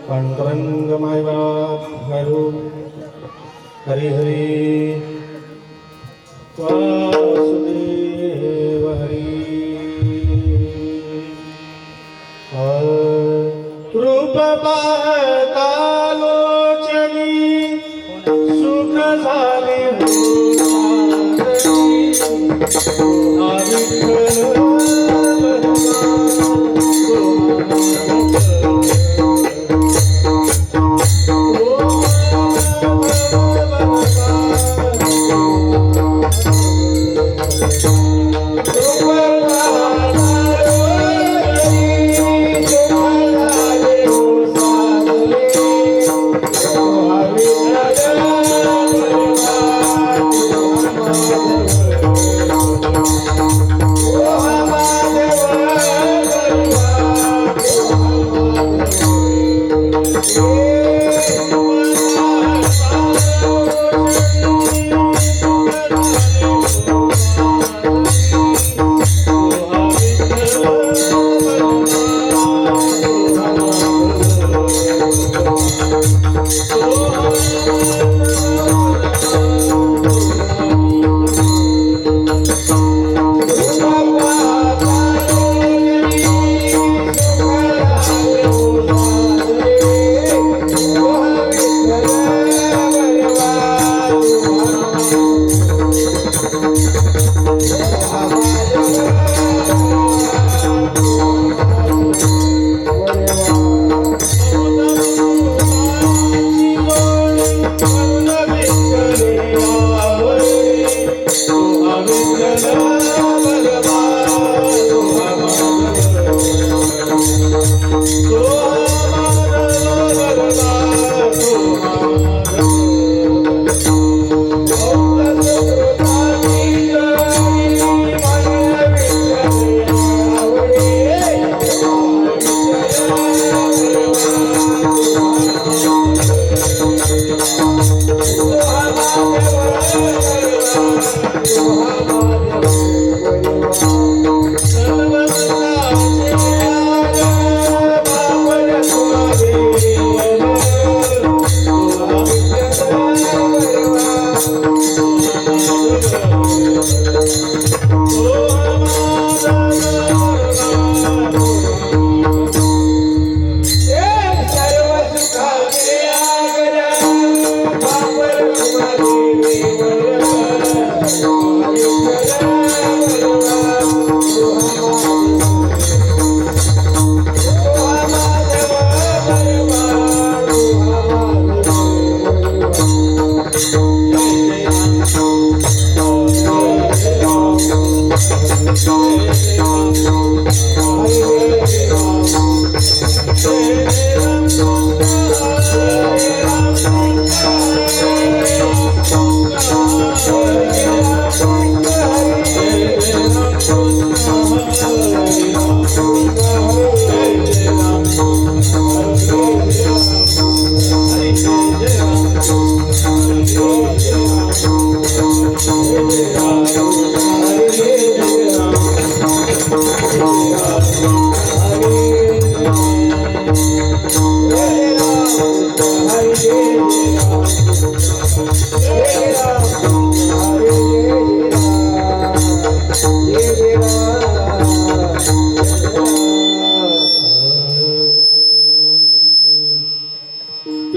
पांडुरंग माय बाप हरू हरी हरी वासुदेव हरी रूप पाहता लोचनी सुख झाले Oh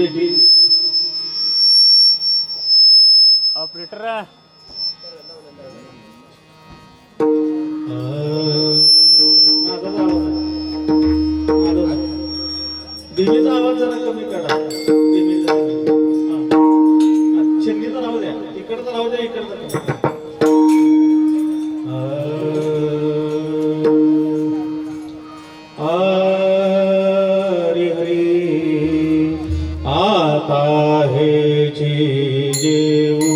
पेटी ऑपरेटर माझा आवाज माझा देवीचा आवाज जरा कमी करा देवीचा शेंडीचा राहू द्या इकडचा राहू द्या इकडचा हरी हरी आता हे जेऊ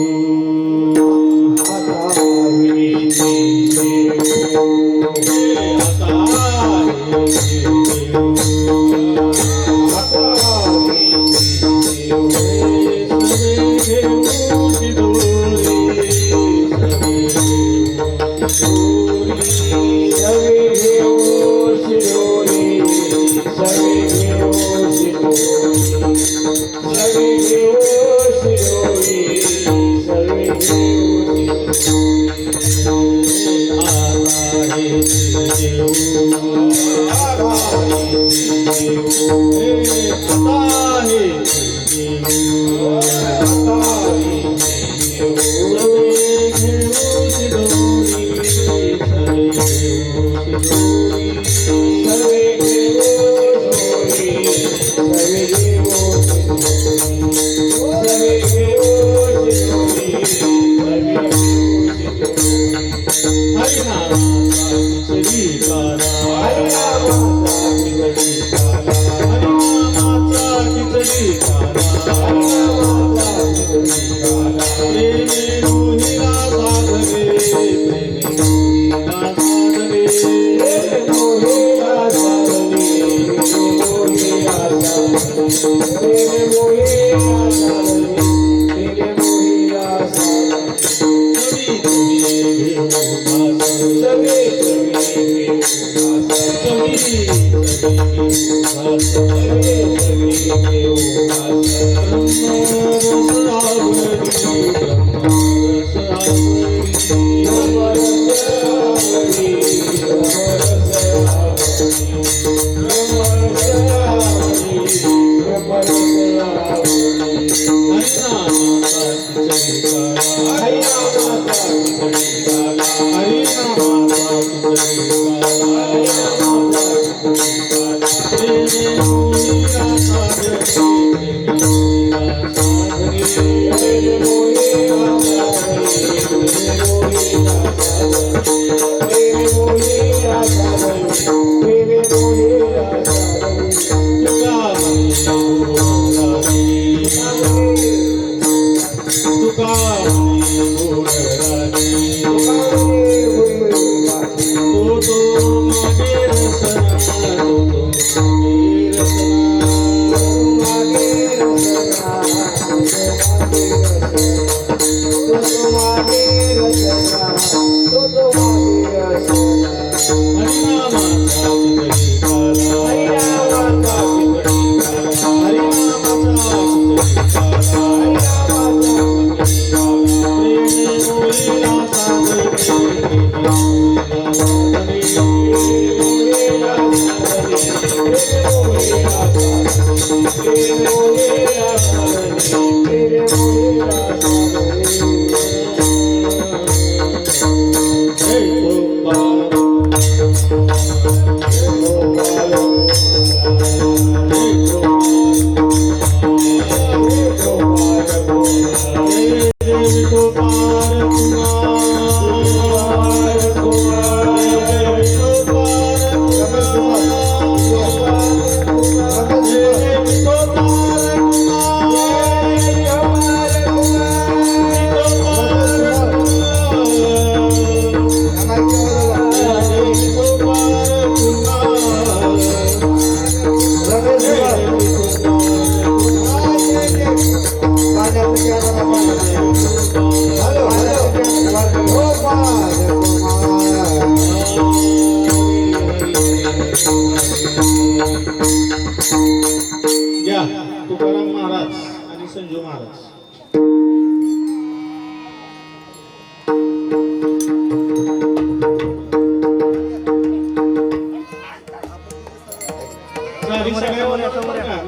तुकाराम महाराज आणि संजू महाराज.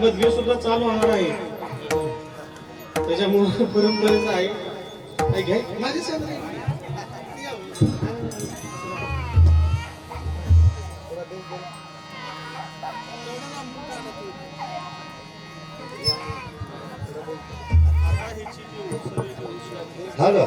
मधली सुद्धा चालू होणार आहे. त्याच्यामुळं परंपरेचं आहे. काय घ्याय माझी संग हॅलो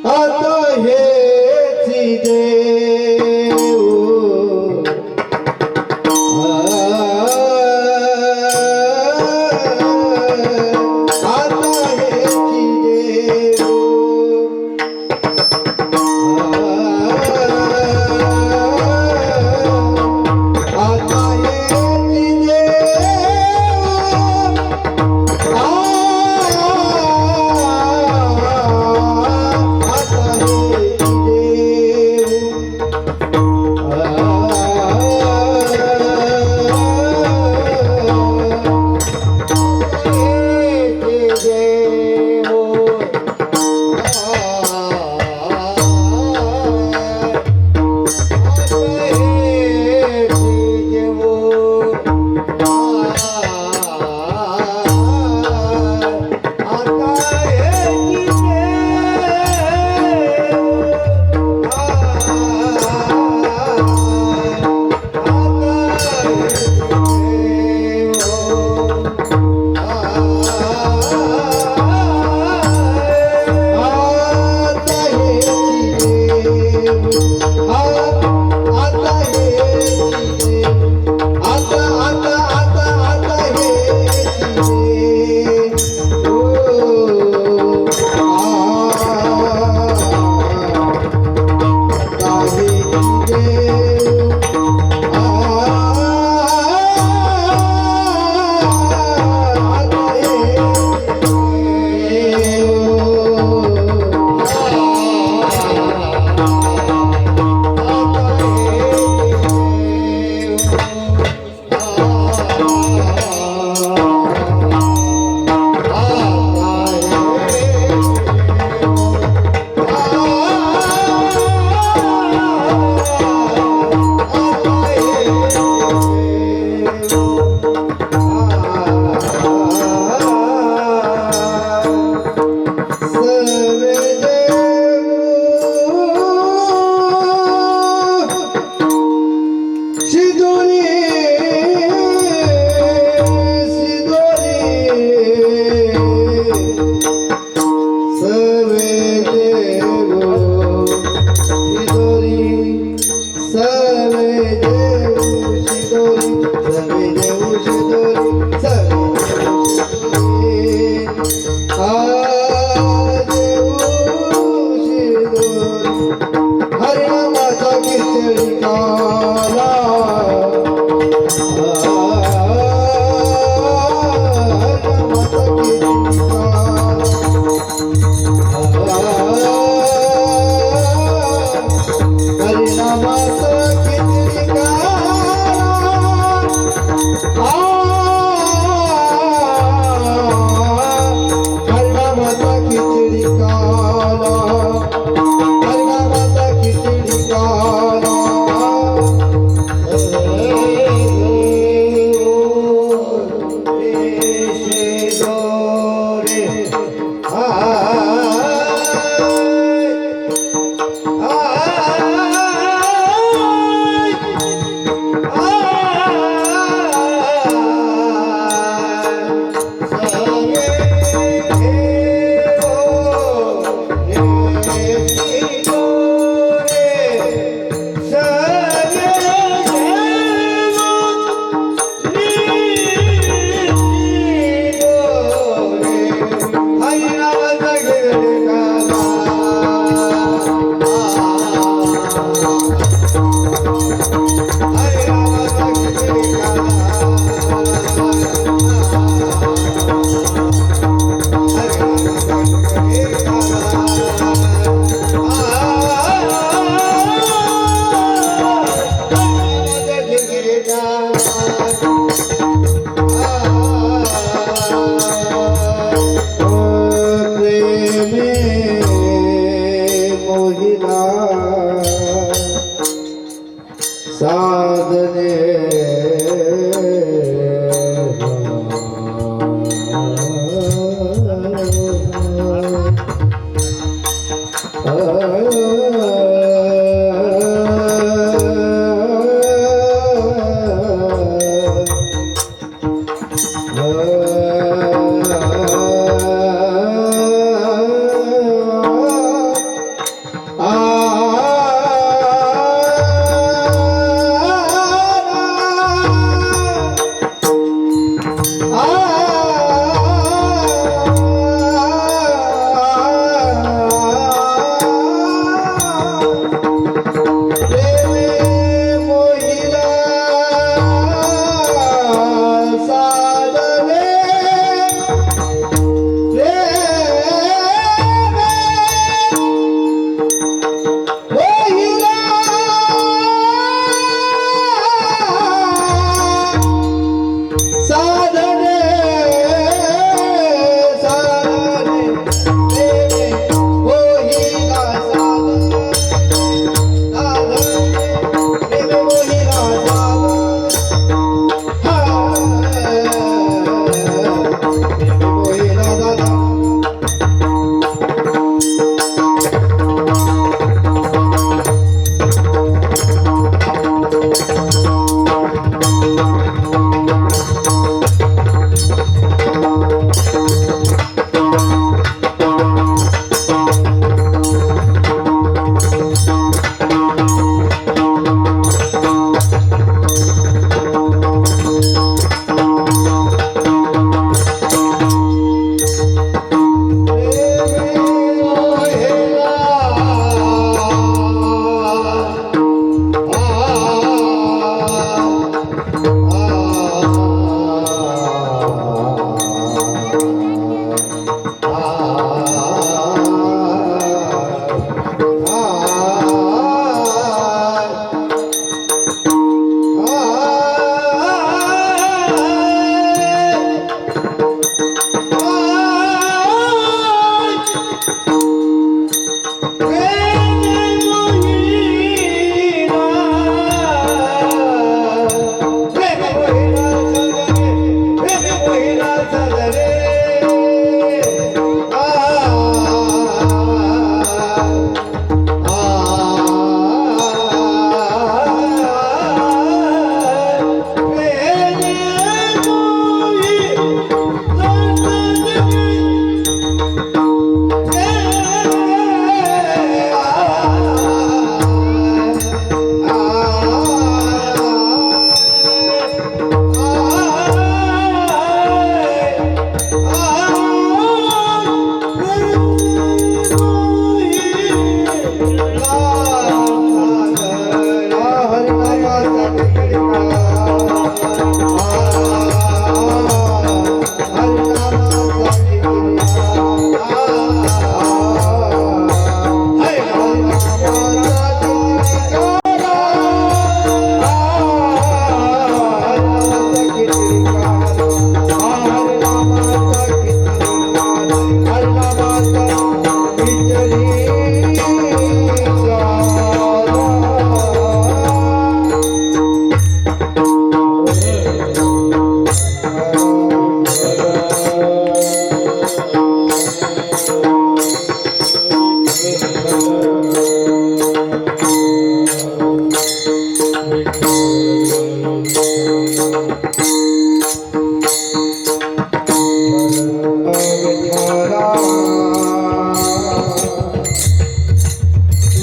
आता हेची देव आता हेची देव आता हेची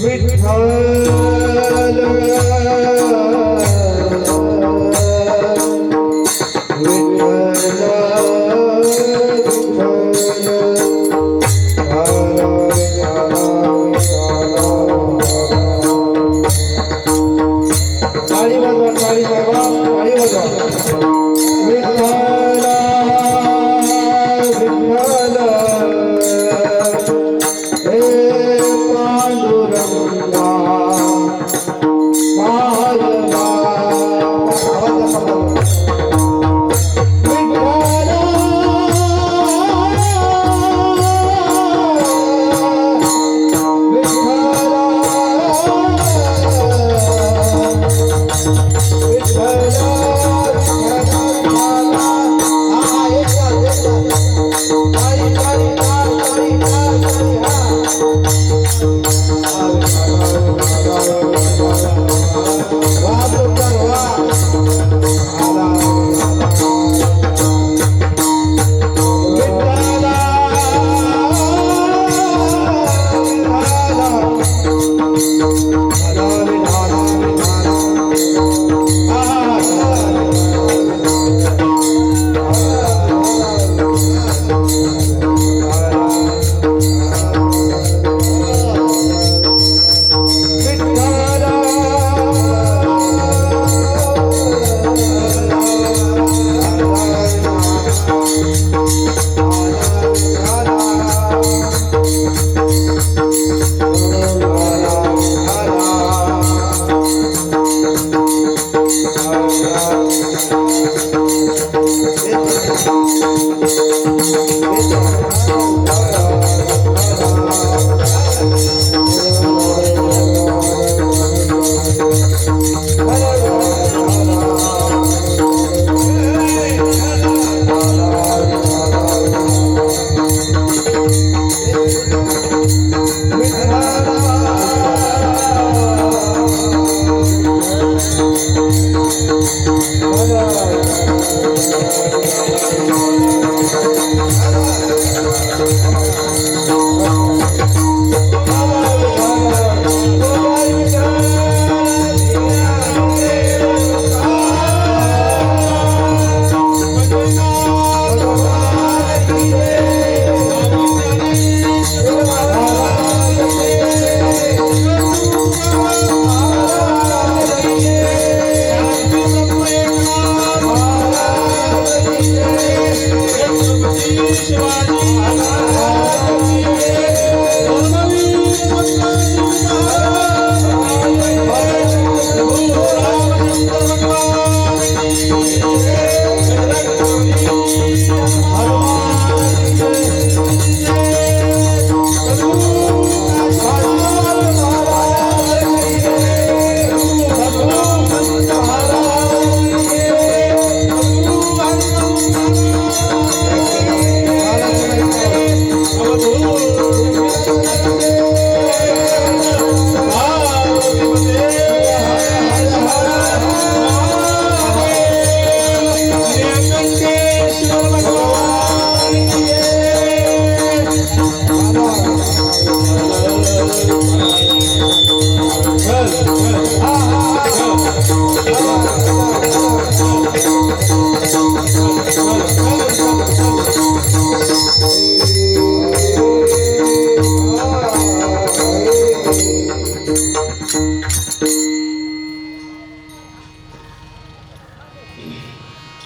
विठ्ठल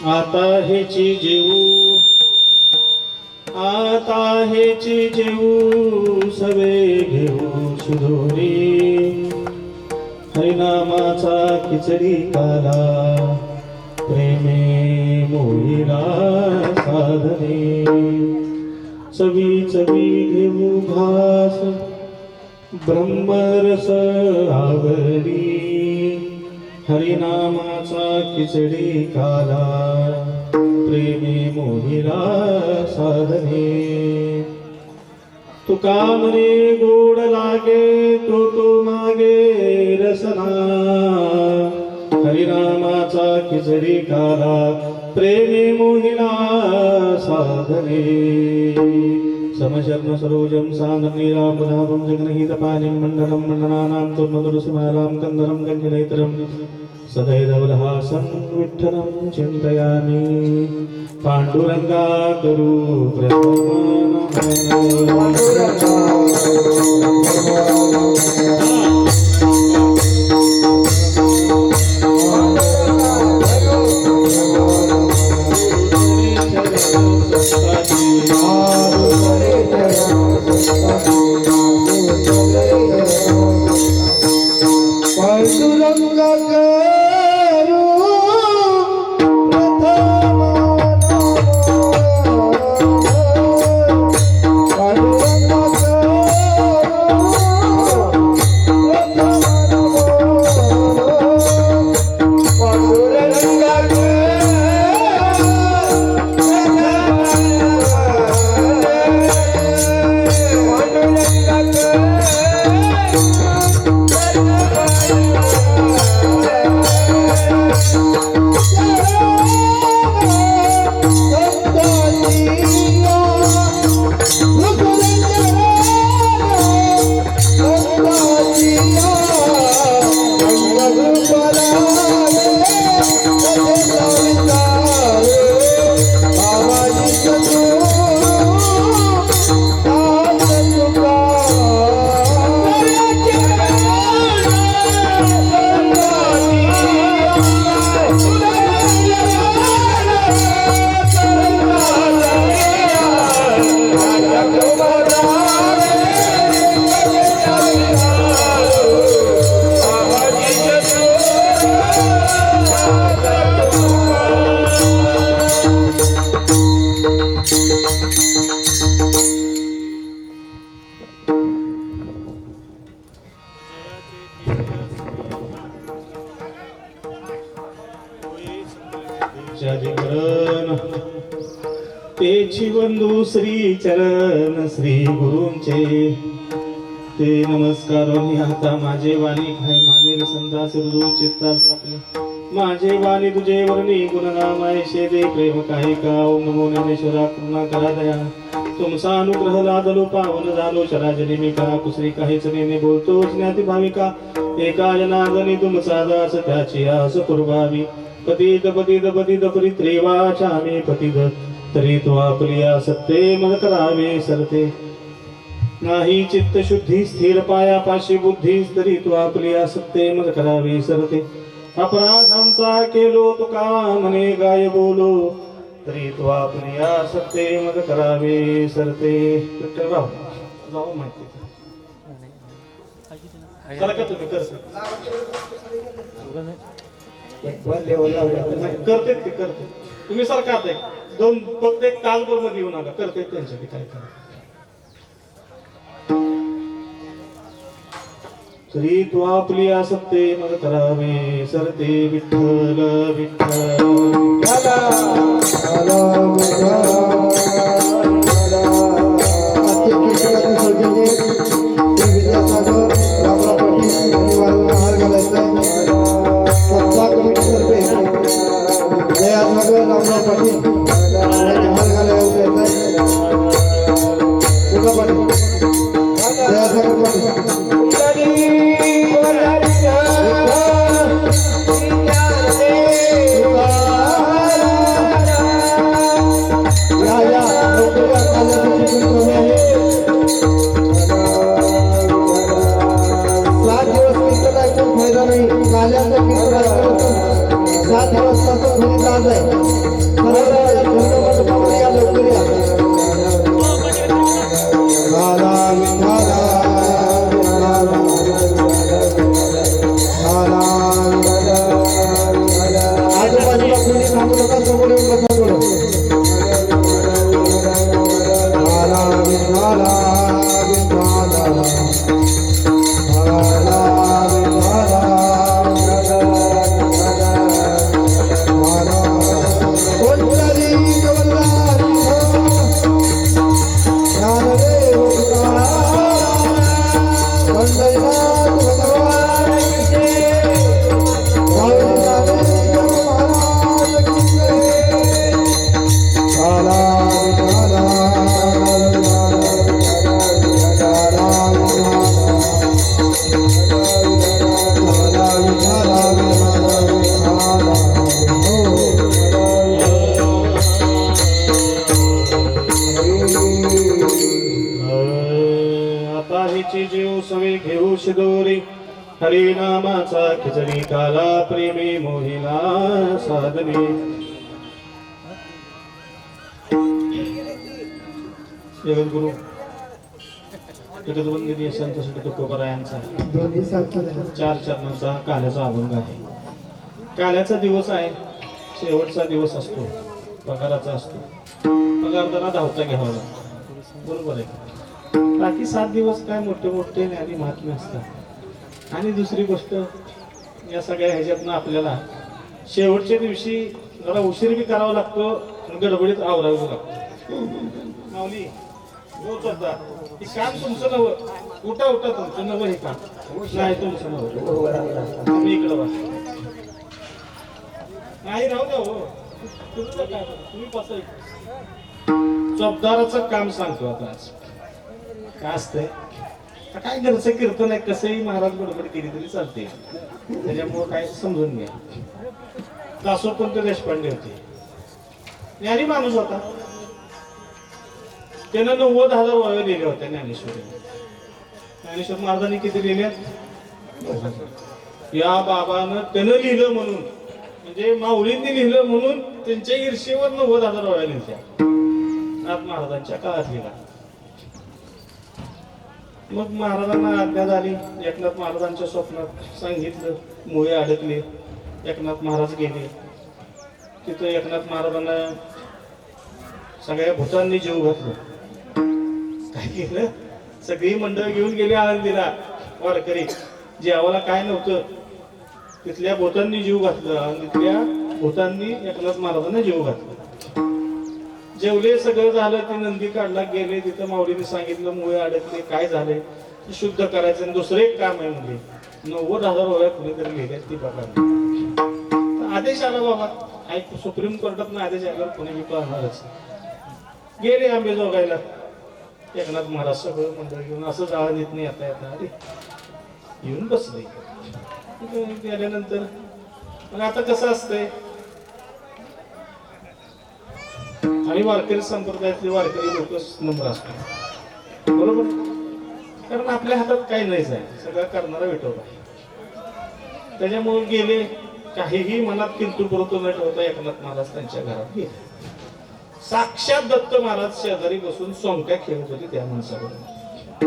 आता हेची जेऊ आता हेची जेऊ सवे घेऊ शिदोरी हरिनामाचा खिचडी काला प्रेमे मोहिरा साधने चवी चवी घेऊ घास ब्रह्मरस आवरी हरिनामाचा खिचडी काला प्रेमे मोहिरा साधने तुका म्हणे गोड लागे तो मागे रसना हरिनामाचा खिचडी काला प्रेमे मोहिरा साधने समशर्म सरोजं सान्द्रनीरापदापं जगनहितपानिं मण्डलं मण्डनानां तुर्मधुरसिंहारां कन्दरं गञ्जनेत्रं सदैवलहासं विठ्ठलं चिन्तयामि पाण्डुरङ्गा गुरु तेची बंधू श्री चरण श्री गुरूंचे ते नमस्कार आता माझे वाणी काय मानेल संतास हृदू चित्तास आपले माझे वाणी तुझे वर्णी गुणनामायशे दे प्रेम काही का ओम नमो ज्ञानेश्वरा करुणा करा दया तुमचा अनुग्रह लादलो पावन झालो चराचरी मी का कुसरी काहीच नेने बोलतो ज्ञाती भाविका एका जनार्दनी तुमचा दास त्याची आस पुरवावी पतित पतित पतित परित्रेवाचा मे पतित तरी तो आपल्या सत्ते मग करावे सरते नाही चित्त शुद्धी स्थिर पायापाशी बुद्धी तरी तो आपल्या सत्ते मग करावे सरते अपराधांचा केलो तुका म्हणे गाय बोलो तरी तो आपल्या सत्ते मग करावे सरते विठ्ठलराव जाऊ माहिती चला का तुम्ही करते ते करते तुम्ही सरकार दोन फक्त एक तालभर मध्ये येऊ नका करते त्यांच्यासाठी काय करा तरी तू आपली आसक्ते मग करावे सरते विठ्ठल विठ्ठल जीव सवे घेऊ शिदोरी हरी नामाचा खिचडी काला प्रेमी मोहिला साधने जगद्गुरु जगद्वंदनीय संत श्री तुकोबरायांचा 4 चरणांचा काल्याचा अभंग आहे. काल्याचा दिवस आहे, शेवटचा दिवस असतो, पगाराचा असतो. पगारदारा धावता घ्यावा लागतो, बरोबर आहे. बाकी 7 दिवस काय मोठे मोठे आणि महात्मे असतात. आणि दुसरी गोष्ट या सगळ्या ह्याच्यातनं आपल्याला शेवटच्या दिवशी जरा उशीर बी करावा लागतो, गडबडीत आवरावं लागतं. माऊली हे काम तुमचं नवं, उठा उठा तुमचं नवं, हे काम नाही तुमचं नवं, तुम्ही इकडं बसा. नाही राहू द्या हो, तुम्ही बसा. चौकदाराचं काम सांगतो आता आज. काय असतंय काय घरचं कीर्तन आहे, कसंही महाराज बडबड केली तरी चालते, त्याच्यामुळं काय समजून घ्या. दासोपंत देशपांडे होते, ज्ञानी माणूस होता. त्यानं 90,000 वावे लिहिले होते ज्ञानेश्वरी. ज्ञानेश्वर महाराजांनी किती लिहिले? या बाबानं त्यानं लिहिलं म्हणून, म्हणजे माऊलींनी लिहिलं म्हणून त्यांच्या ईर्षेवर 90,000 वाव्या लिहिल्या. नाथ महाराजांच्या काळात लिहिला. मग महाराजांना आज्ञा झाली. एकनाथ महाराजांच्या स्वप्नात सांगितलं, मुळे अडकले. एकनाथ महाराज गेले. तिथं एकनाथ महाराजांना सगळ्या भूतांनी जीव घातलं. काय केलं? सगळी मंडळ घेऊन गेली आळंदीला वारकरी. जेवायला काय नव्हतं, तिथल्या भूतांनी जीव घातलं आणि तिथल्या भूतांनी एकनाथ महाराजांना जीव घातलं. जेवले सगळं झालं ते नंदी काढला गेले तिथं माऊलीने सांगितलं मुळे अडकले काय झाले ते शुद्ध करायचं आणि दुसरं एक काम आहे म्हणजे 90,000 वया कुणीतरी लिहिले ती बघा आदेश आला बाबा ऐक सुप्रीम कोर्टात आदेश आला कोणी मी पाहणारच गेले आंबे जोगायला एकनाथ महाराज सगळं मंडळ घेऊन असं जाळं येत नाही आता येता अरे येऊन बसलंय गेल्यानंतर मग आता कसं असतंय आणि वारकरी संप्रदायातले वारकरी लोक नम्र असतात बरोबर कारण आपल्या हातात काही नाहीच आहे सगळं करणारा विठोबा त्याच्यामुळे गेले काहीही मनात किंतु परंतु न ठेवता एकनाथ महाराज त्यांच्या घरात गेले साक्षात दत्त महाराज शेजारी बसून सोंगट्या खेळत होते त्या माणसाबरोबर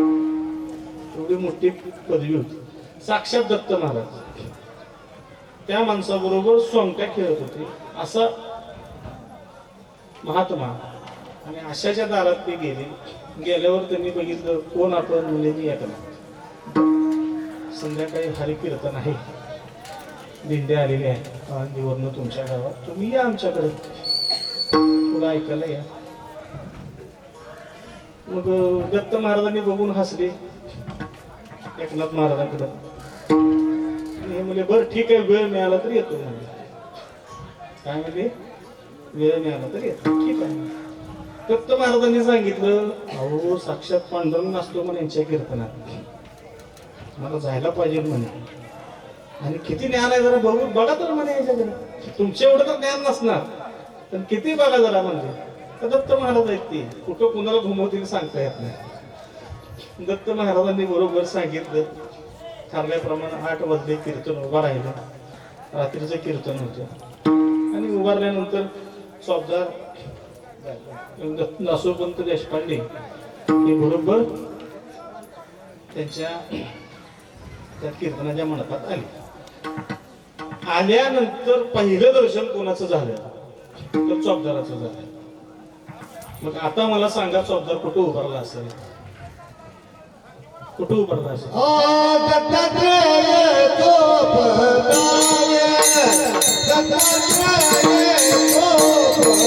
एवढी मोठी पदवी होती साक्षात दत्त महाराज त्या माणसाबरोबर सोंगट्या खेळत होते असा महात्मा आणि आशाच्या दारात ते गेले गेल्यावर त्यांनी बघितलं कोण आपण म्हणजे मी एकनाथ संध्याकाळी हरिकीर्तन आहे दिंड्या आलेल्या आहेत आळंदीवरनं तुमच्या गावात तुम्ही या आमच्याकडे थोडं ऐकायला या मग दत्त महाराजांनी बघून हसले एकनाथ महाराजांकडे हे म्हणजे बरं ठीक आहे वेळ मिळाला तर येतो म्हणजे काय म्हणजे वेळ मिळाला तर येतो ठीक आहे दत्त महाराजांनी सांगितलं अहो साक्षात पांडुरंग असतो म्हणे यांच्या कीर्तनात मला जायला पाहिजे म्हणे आणि किती ज्ञान आहे जरा बघू बघा तर म्हणे याच्याकडे तुमच्या एवढं तर ज्ञान नसणार पण किती बघा जरा म्हणजे तर दत्त महाराज आहेत ते कुठं कुणाला घुमवतील सांगता येत नाही दत्त महाराजांनी बरोबर सांगितलं ठरल्याप्रमाणे 8 वाजले कीर्तन उभा राहिलं रात्रीचं कीर्तन होतं आणि उभारल्यानंतर चौबदार दासोपंत देशपांडे हे बरोबर त्यांच्या त्या कीर्तनाच्या मंडपात आले आल्यानंतर पहिलं दर्शन कोणाचं झालं तर चौबदाराचं झालं मग आता मला सांगा चौबदार कुठं उभारला असेल कुठं उभारला असेल दत्तात्रेय गोपदाय दत्तात्रेय गोपदाय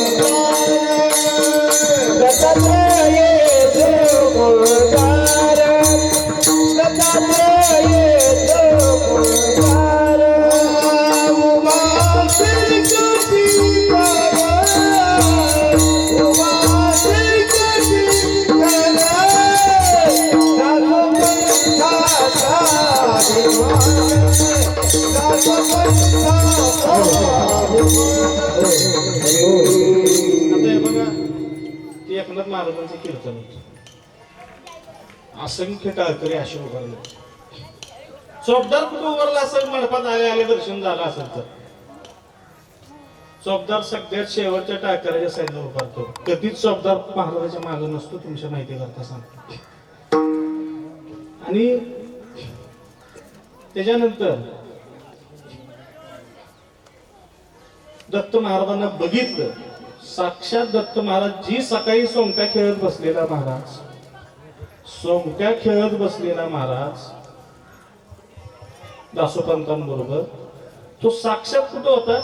दत्तात्रेय गोपदाय दत्तात्रेय गोपदाय उमा श्री ज्योती उमा श्री ज्योती आता हे बघा ते एकनाथ महाराजांचं कीर्तन होतं असंख्य टाळकरी असे उभारले चौबदार कुठे उभारला असेल मंडपात आले दर्शन झालं असेल तर चौबदार सगळ्यात शेवटच्या टाळकऱ्याच्या साईडला उभारतो कधीच चौबदार महाराजाच्या मागे नसतो तुमच्या माहिती करता सांगतो आणि त्याच्यानंतर दत्त महाराजांना बघितलं साक्षात दत्त महाराज जी सकाळी सोंगट्या खेळत बसलेला महाराज सोंगट्या खेळत बसलेला महाराज दासोपंतांबरोबर तो साक्षात कुठं होता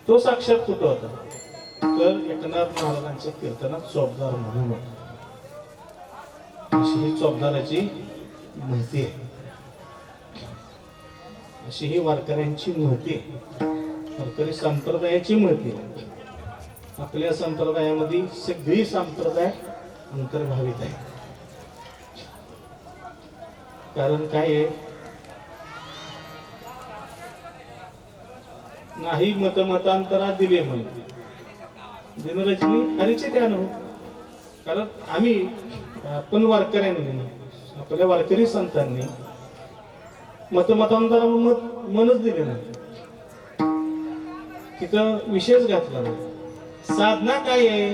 तो साक्षात कुठं होता तर एकनाथ महाराजांच्या कीर्तनात चौबदार म्हणून होता अशी ही चौबदाराची महती आहे अशी ही वारकऱ्यांची महती आहे वारकरी संप्रदायाची महती आहे आपल्या संप्रदायामध्ये सगळी संप्रदाय अंतर्भावित आहे कारण काय आहे नाही मतमतांतरा दिले म्हणते दिनरजनी हरीचे ध्यान हो कारण आम्ही आपण वारकऱ्यांनी आपल्या वारकरी संतांनी मतमतांतरा मनच दिले नाही तिथं विशेष घातला नाही साधना काय आहे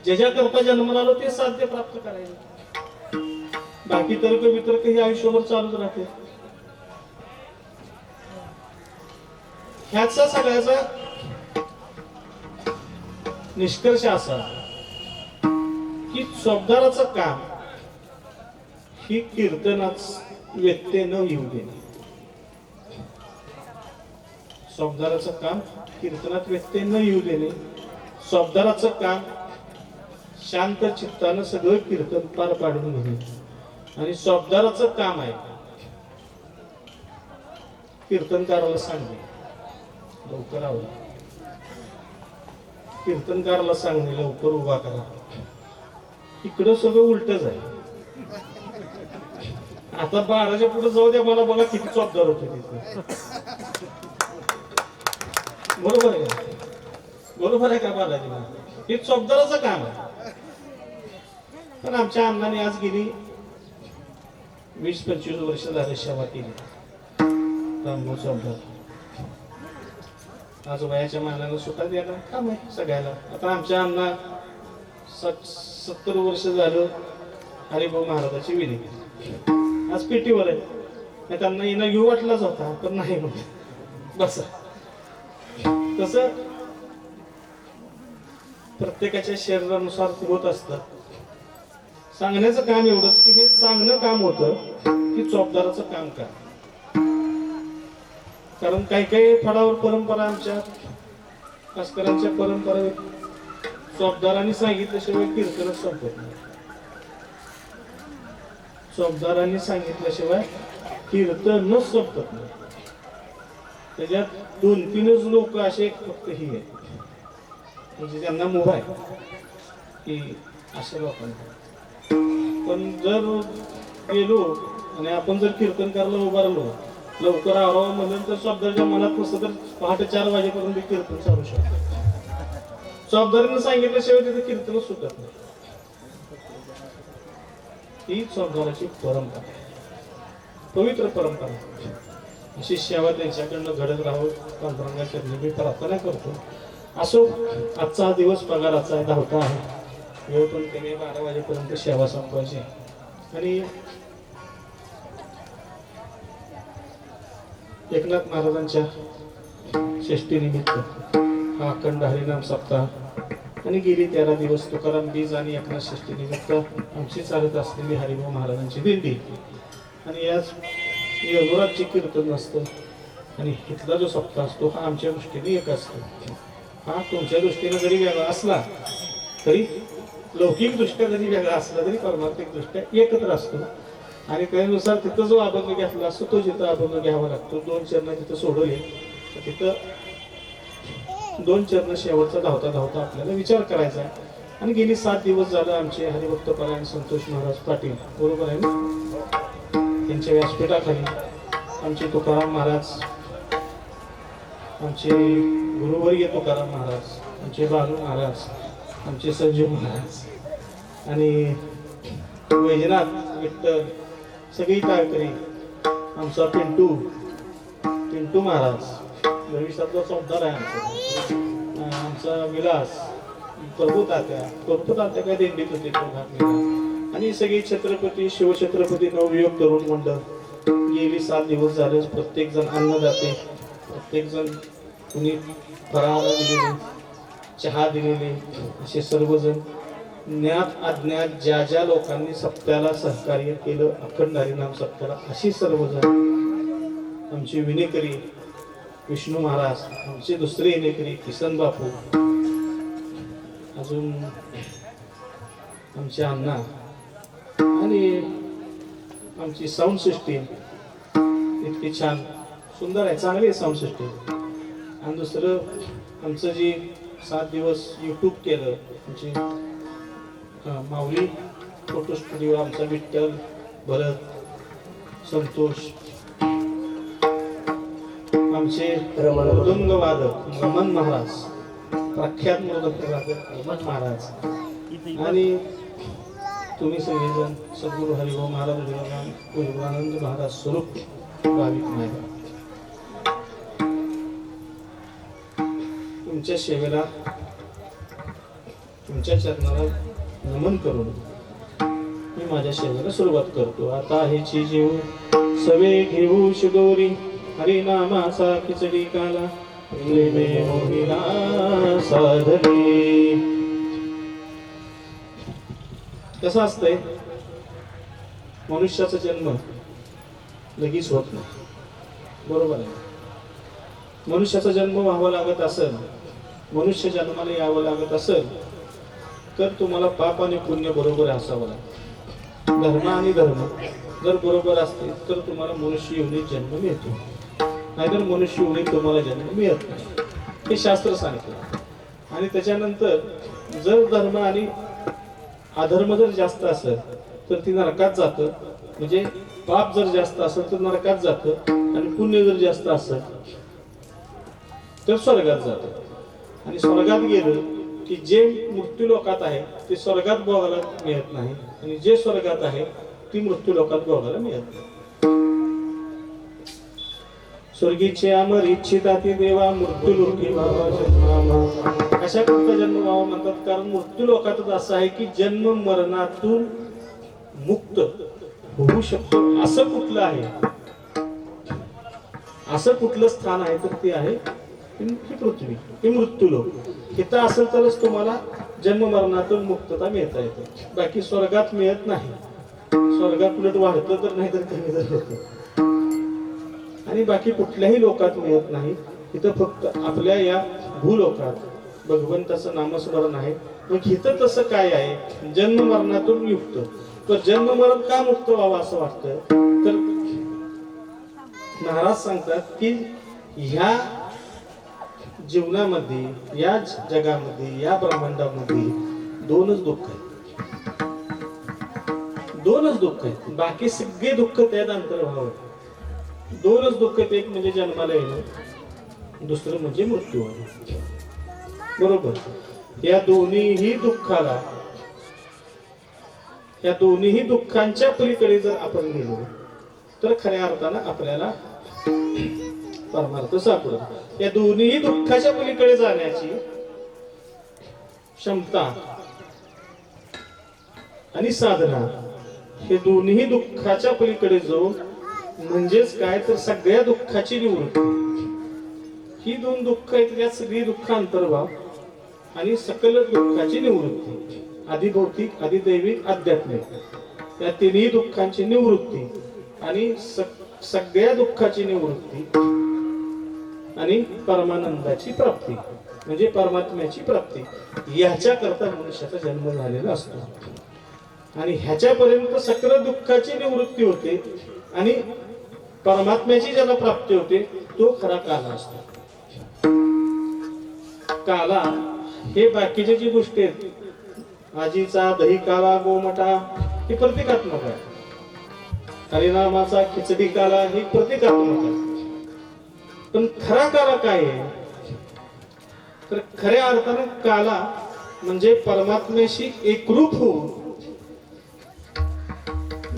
ज्याच्याकरता जन्माला आलो ते साध्य प्राप्त करायचं बाकी तर्क वितर्क हे आयुष्यभर चालूच राहते ह्याचा सगळ्याचा निष्कर्ष असा की चौबदाराचं काम ही कीर्तनाच व्यत्यय न येऊ देणे शब्दाराचं काम कीर्तनात व्यत्यय न येऊ देणे, शब्दाराचं काम शांत चित्तानं सगळं कीर्तन पार पाडून घेणे. आणि शब्दाराचं काम आहे कीर्तनकाराला सांगणे लवकर आवरा, कीर्तनकाराला सांगणे लवकर उभा करा. इकडं सगळं उलटच आहे. आता 12च्या पुढे जाऊ द्या, मला बघा किती चौकदार होते तिथे. बरोबर आहे का? बरोबर आहे का बालाजी? हे चौकदाराचं काम आहे. पण आमच्या अण्णाने आज गेली 20-25 वर्ष झाले सेवा केली. रामभाऊ चौकदार आज वयाच्या मानानं सुटा द्यायला काम आहे सगळ्याला. आता आमच्या अण्णा 70 वर्ष झालं हरिभाऊ महाराजाची विधी केली. आज पेटीवर आहे. नाही त्यांना येणं घेऊ वाटलाच होता, पण नाही म्हणत बस. तसं प्रत्येकाच्या शरीरानुसार होत असतं. सांगण्याचं काम एवढंच की हे सांगणं काम होतं की चौकदाराचं काम काय. कारण काही काही फळावर परंपरा आमच्या भास्करांच्या परंपरा चौकदारांनी सांगितल्याशिवाय कीर्तनच संपत नाही. चौकदारांनी सांगितल्याशिवाय कीर्तनच संपत नाही. त्याच्यात 2-3च लोक असे फक्त ही आहेत म्हणजे त्यांना मोह आहे की अशा लोकांना. पण जर गेलो आणि आपण जर कीर्तन करायला उभारलो लवकर आवरावं म्हणून तर शब्दाच्या मनात नसतं तर पहाटे 4 वाजेपर्यंत कीर्तन चालू शकतो. शब्दाने सांगितल्याशिवाय तिथे कीर्तन सुटत नाही. ही शब्दाची परंपरा, पवित्र परंपरा. अशी सेवा त्यांच्याकडनं घडत राहावं पांडुरंगा चरणी मी प्रार्थना करतो. असो आजचा दिवस पगाराचा आहे, धावता आहे. वेळ पण त्याने 12 वाजेपर्यंत सेवा संपवायची. आणि एकनाथ महाराजांच्या षष्टीनिमित्त हा अखंड हरिनाम सप्ताह आणि गेली 13 दिवस तुकाराम बीज आणि एकनाथ षष्टीनिमित्त आमची चालत असलेली हरिभाऊ महाराजांची दिंडी. आणि याच यदुराजचे कीर्तन असतं. आणि इथला जो सप्ताह असतो हा आमच्या दृष्टीने एक असतो. हा तुमच्या दृष्टीने जरी वेगळा असला तरी लौकिक दृष्ट्या जरी वेगळा असला तरी पारमार्थिक दृष्ट्या एकत्र असतो. आणि त्यानुसार तिथं जो अभंग घेतला असतो तो जिथं अभंग घ्यावा लागतो. 2 चरण तिथं सोडवले तर तिथं 2 चरण शेवटचा धावता धावता आपल्याला विचार करायचा आहे. आणि गेली 7 दिवस झालं आमचे हरिभक्त परायण संतोष महाराज पाटील बरोबर आहे ना, त्यांच्या व्यासपीठाखाली आमचे तुकाराम महाराज, आमचे गुरुवर्य तुकाराम महाराज, आमचे बालू महाराज, आमचे संजीव महाराज आणि वैजनाथ विठ्ठल सगळी टाळकरी, आमचा पिंटू महाराज भविष्यातला चौकदार आहे आमचा, आमचा विलास प्रभू तात्या काय दिंडीत होते आणि सगळी छत्रपती शिवछत्रपती नवयुवक तरुण मंडळ गेली 7 दिवस झाले. प्रत्येक जण अन्नदाते, प्रत्येक जण कुणी फराळ दिलेले, चहा दिलेले, असे सर्वजण ज्ञात अज्ञात ज्या ज्या लोकांनी सप्त्याला सहकार्य केलं अखंड हरिनाम सप्त्याला अशी सर्वजण. आमचे विनेकरी विष्णू महाराज, आमचे दुसरे विनेकरी किसन बापू, अजून आमचे अण्णा आणि आमची साऊंड सिस्टीम इतकी छान सुंदर आहे, चांगली आहे साऊंड सिस्टीम. आणि दुसरं आमचं जी 7 दिवस यूट्यूब केलं आमची माऊली फोटो स्टुडिओ, आमचा विठ्ठल भरत संतोष, आमचे मृदंग वादक रमण महाराज, प्रख्यात मृदंग वादक रमण महाराज आणि तुम्ही सगळेजण सद्गुरू हरिभाऊ महाराज विवेकानंद महाराज स्वरूप भाविक महाराज, तुमच्या सेवेला तुमच्या चरणाला नमन करून मी माझ्या सेवेला सुरुवात करतो. आता हेची जीव सवे घेऊ शिदोरी हरिनामाचा खिचडी काला प्रेमे मोहिना साधने. कसं असतंय, मनुष्याचा जन्म लगेच होत नाही बरोबर आहे. मनुष्याचा जन्म व्हावा लागत असेल, मनुष्य जन्माला यावं लागत असेल, तर तुम्हाला पाप आणि पुण्य बरोबर असावं लागतं. धर्म आणि धर्म जर बरोबर असतील तर तुम्हाला मनुष्य योनीत जन्म मिळतो, नाहीतर मनुष्य योनीत तुम्हाला जन्म मिळत नाही, हे शास्त्र सांगतं. आणि त्याच्यानंतर जर धर्म आणि अधर्म जर जास्त असेल तर ती नरकात जातं, म्हणजे पाप जर जास्त असेल तर नरकात जातं, आणि पुण्य जर जास्त असेल तर स्वर्गात जातं. आणि स्वर्गात गेलं की जे मृत्यू लोकात आहे ते स्वर्गात भोगायला मिळत नाही, आणि जे स्वर्गात आहे ती मृत्यू लोकात भोगायला मिळत नाही. स्वर्गीचे अमर इच्छिता ती देवा मृत्यू लोकी व्हावा जन्मावा. अशा कुठला जन्म व्हावा म्हणतात, कारण मृत्यू लोकातच असं आहे की जन्म मरणातून मुक्त होऊ शकतो. असं कुठलं आहे, असं कुठलं स्थान आहे तर ते आहे ही पृथ्वी, ही मृत्यू लोक. इथं असेल तरच तुम्हाला जन्म मरणातून मुक्तता मिळता येते, बाकी स्वर्गात मिळत नाही. स्वर्गात उलट वाढतं तर नाही तर कमी जर होतं, आणि बाकी कुठल्याही लोकात मिळत नाही. इथं फक्त आपल्या या भूलोकात भगवंताचं नामस्मरण आहे. मग इथं तसं काय आहे, जन्म मरणातून युक्त. तर जन्म मरण का मुक्त व्हावं असं वाटतं, तर महाराज सांगतात की ह्या जीवनामध्ये, या जगामध्ये, या ब्रह्मांडामध्ये दोनच दुःख आहेत, दोनच दुःख आहेत. बाकी सगळे दुःख त्यात अंतर्भाव आहेत. दोनच दुःख आहेत, एक म्हणजे जन्माला येणं, दुसरं म्हणजे मृत्यू होणं. बरोबर. या दोन्हीही दुःखाला, या दोन्हीही दुःखांच्या पलीकडे जर आपण गेलो तर खऱ्या अर्थानं आपल्याला परमार्थ सापडतो. या दोन्हीही दुःखाच्या पलीकडे जाण्याची क्षमता आणि साधना, हे दोन्ही दुःखाच्या पलीकडे जाऊन म्हणजेच काय तर सगळ्या दुःखाची निवृत्ती. ही दोन दुःख आहेत, या सगळी दुःख अंतर्भाव आणि सकल दुःखाची निवृत्ती. आधी भौतिक, आधी दैविक, आध्यात्मिक, या तिन्ही दुःखांची निवृत्ती आणि सगळ्या दुःखाची निवृत्ती आणि परमानंदाची प्राप्ती म्हणजे परमात्म्याची प्राप्ती, ह्याच्या करता मनुष्याचा जन्म झालेला असतो. आणि ह्याच्यापर्यंत सकल दुःखाची निवृत्ती होते आणि परमात्म्याची ज्याला प्राप्ती होते तो खरा काला असतो. काला हे बाकीच्या जी गोष्टी आहेत, आजीचा दही काला, गोमटा, हे प्रतिकात्मक आहे. हरिनामाचा खिचडी काला हे प्रतिकात्मक आहे. पण खरा काला काय आहे, तर खऱ्या अर्थाने काला म्हणजे परमात्म्याशी एकरूप होऊन